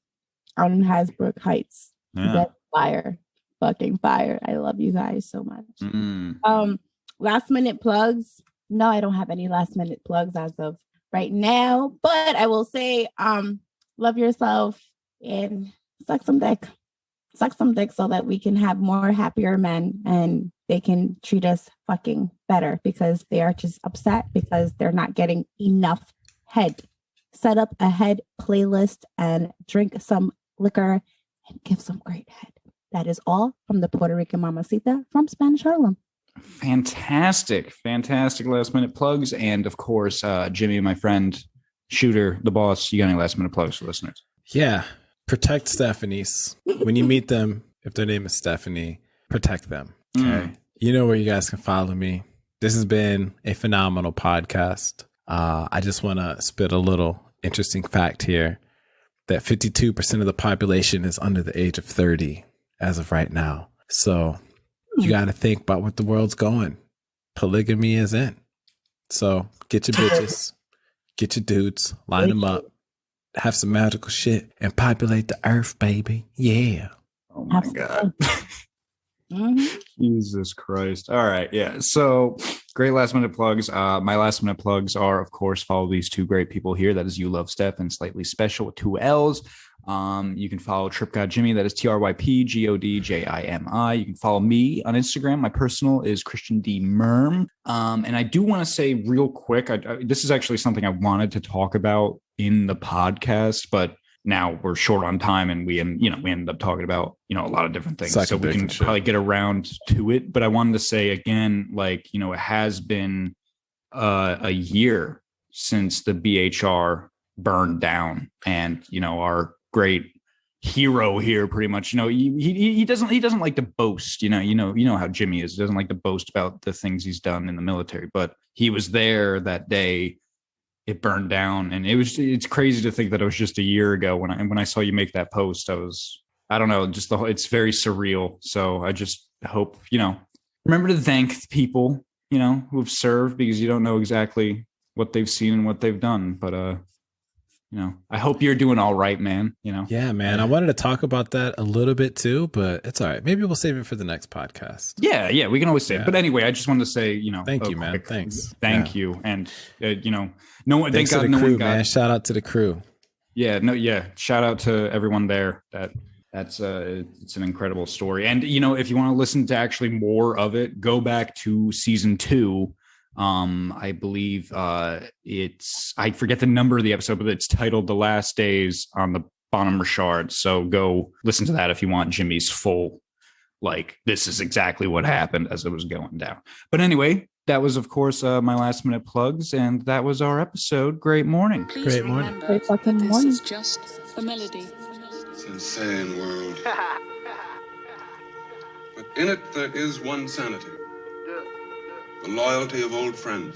out in Hasbrook Heights. Yeah. That's fire. Fucking fire. I love you guys so much. Mm. Last minute plugs. No, I don't have any last minute plugs as of right now, but I will say, love yourself and suck some dick so that we can have more happier men and they can treat us fucking better because they are just upset because they're not getting enough head. Set up a head playlist and drink some liquor and give some great head. That is all from the Puerto Rican Mamacita from Spanish Harlem. Fantastic last minute plugs. And of course, Jimmy, my friend, Shooter, the boss, you got any last minute plugs for listeners? Yeah. Protect Stephanies. When you meet them, if their name is Stephanie, protect them. Okay. You know where you guys can follow me. This has been a phenomenal podcast. I just want to spit a little interesting fact here that 52% of the population is under the age of 30 as of right now. So you got to think about what the world's going. Polygamy is in. So get your bitches, get your dudes, line them up, have some magical shit, and populate the earth, baby. Yeah. Oh my God. Jesus Christ. All right. Yeah. So great last minute plugs. My last minute plugs are, of course, follow these two great people here. That is You Love Steph and Slightly Special with 2 L's. You can follow Trip God Jimmy. That is TRYPGODJIMI. You can follow me on Instagram. My personal is Christian D. Murm. And I do want to say real quick, this is actually something I wanted to talk about in the podcast, but now we're short on time and we ended up talking about, a lot of different things. So we can probably get around to it. But I wanted to say again, it has been a year since the BHR burned down, and our great hero here, pretty much, he doesn't like to boast. You know how Jimmy is. He doesn't like to boast about the things he's done in the military, but he was there that day it burned down, and it's crazy to think that it was just a year ago when I saw you make that post. I don't know, just it's very surreal. So I just hope, remember to thank people, who have served, because you don't know exactly what they've seen and what they've done. But, I hope you're doing all right, man. Yeah, man. I wanted to talk about that a little bit too, but it's all right. Maybe we'll save it for the next podcast. Yeah. We can always save it. But anyway, I just wanted to say, thank you, man. Thanks. Thank you. And, no one, thanks thank God to the crew, no one got, man. Shout out to the crew. Yeah. Shout out to everyone there. That's it's an incredible story. And, if you want to listen to actually more of it, go back to season 2. I believe I forget the number of the episode, but it's titled The Last Days on the Bonham Richard. So go listen to that if you want Jimmy's full, this is exactly what happened as it was going down. But anyway, that was, of course, my last minute plugs, and that was our episode. Great morning. Please Great morning. remember Great fucking that morning. This is just a melody. It's an insane world. But in it there is one sanity. The loyalty of old friends.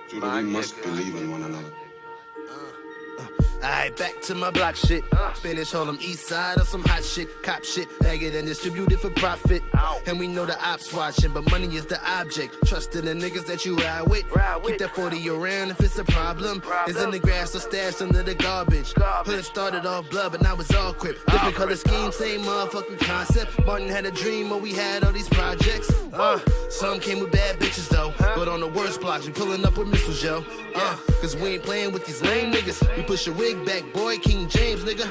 So that we must believe in one another. Alright, back to my block shit. Spanish Harlem East Side or some hot shit. Cop shit, bag it and distribute it for profit. And we know the ops watching, but money is the object. Trust in the niggas that you ride with. Keep that 40 around if it's a problem. It's in the grass or stashed under the garbage. Hood started off blood, but now it's all crip. Different color scheme, same motherfucking concept. Martin had a dream when we had all these projects. Some came with bad bitches though. But on the worst blocks, we pulling up with missiles, yo. Cause we ain't playing with these lame niggas. We push your wig back, boy, King James, nigga.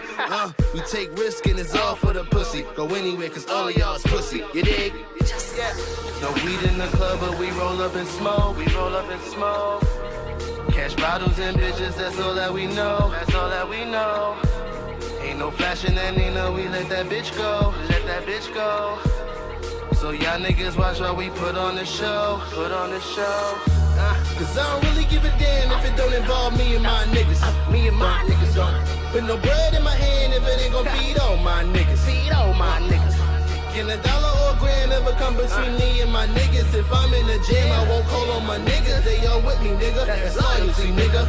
We take risk and it's all for the pussy. Go anywhere, cause all of y'all is pussy. You dig? No weed in the club, but we roll up and smoke. Cash bottles and bitches, that's all that we know. Ain't no flashing that Nina, we let that bitch go. So y'all niggas watch while we put on the show. Cause I don't really give a damn if it don't involve me and my niggas. Don't put no bread in my hand if it ain't gon' feed all my niggas. Can $1 or a gram ever come between me and my niggas? If I'm in the jam, I won't call on my niggas. They all with me, nigga. That's loyalty, nigga.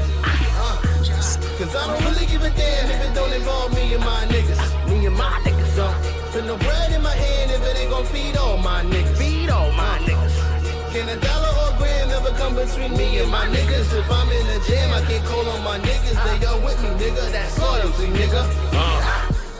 Cause I don't really give a damn if it don't involve me and my niggas. Don't put no bread in my hand if it ain't gon' feed all my niggas. Can $1 or a gram ever come between me and my niggas? If I'm in the jam, I can't call on my niggas. They all with me, nigga. That's loyalty, nigga.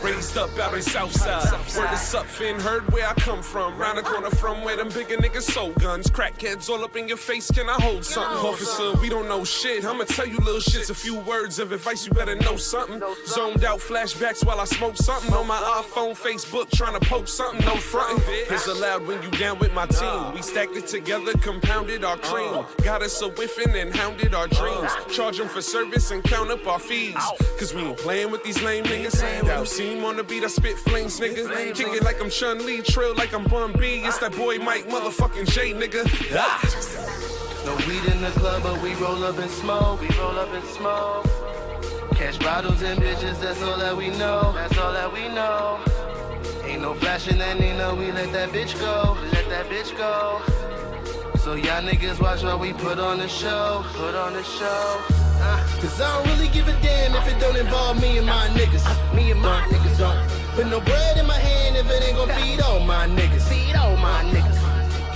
Raised up out in Southside. Word is up, Finn, heard where I come from. Round the corner from where them bigger niggas sold guns. Crackheads all up in your face, can I hold something? Officer, we don't know shit. I'ma tell you little shits a few words of advice, you better know something. Zoned out flashbacks while I smoke something. On my iPhone, Facebook, trying to post something, no frontin'. It's allowed when you down with my team. We stacked it together, compounded our cream. Got us a whiffin' and hounded our dreams. Charge them for service and count up our fees. Cause we ain't playing with these lame niggas. That seem on the beat, I spit flames, nigga. Kick it like I'm Chun-Li, trill like I'm Bun B. It's that boy Mike motherfucking J, nigga. No weed in the club, but we roll up and smoke. Cash bottles and bitches, that's all that we know. Ain't no flashing that Nina, we let that bitch go. So y'all niggas watch while we put on the show. Cause I don't really give a damn if it don't involve me and my niggas. Don't put no bread in my hand if it ain't gon' feed all my niggas.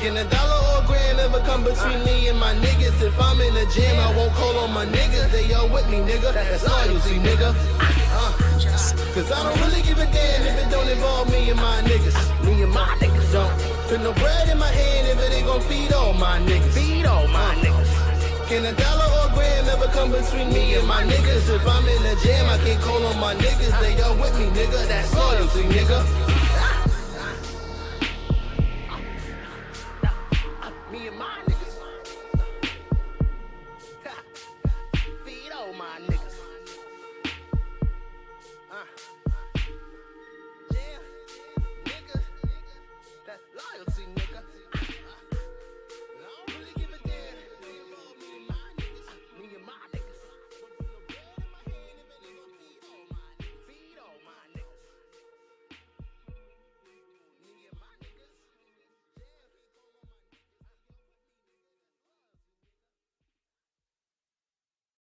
Can $1 or a gram ever come between me and my niggas? If I'm in the jam, I won't call on my niggas. They all with me, nigga. That's loyalty, nigga. Cause I don't really give a damn if it don't involve me and my niggas. Don't put no bread in my hand if it ain't gon' feed all my niggas. Can $1 or a gram ever come between me and my niggas? If I'm in the jam, I can't call on my niggas. They all with me, nigga. That's loyalty, nigga.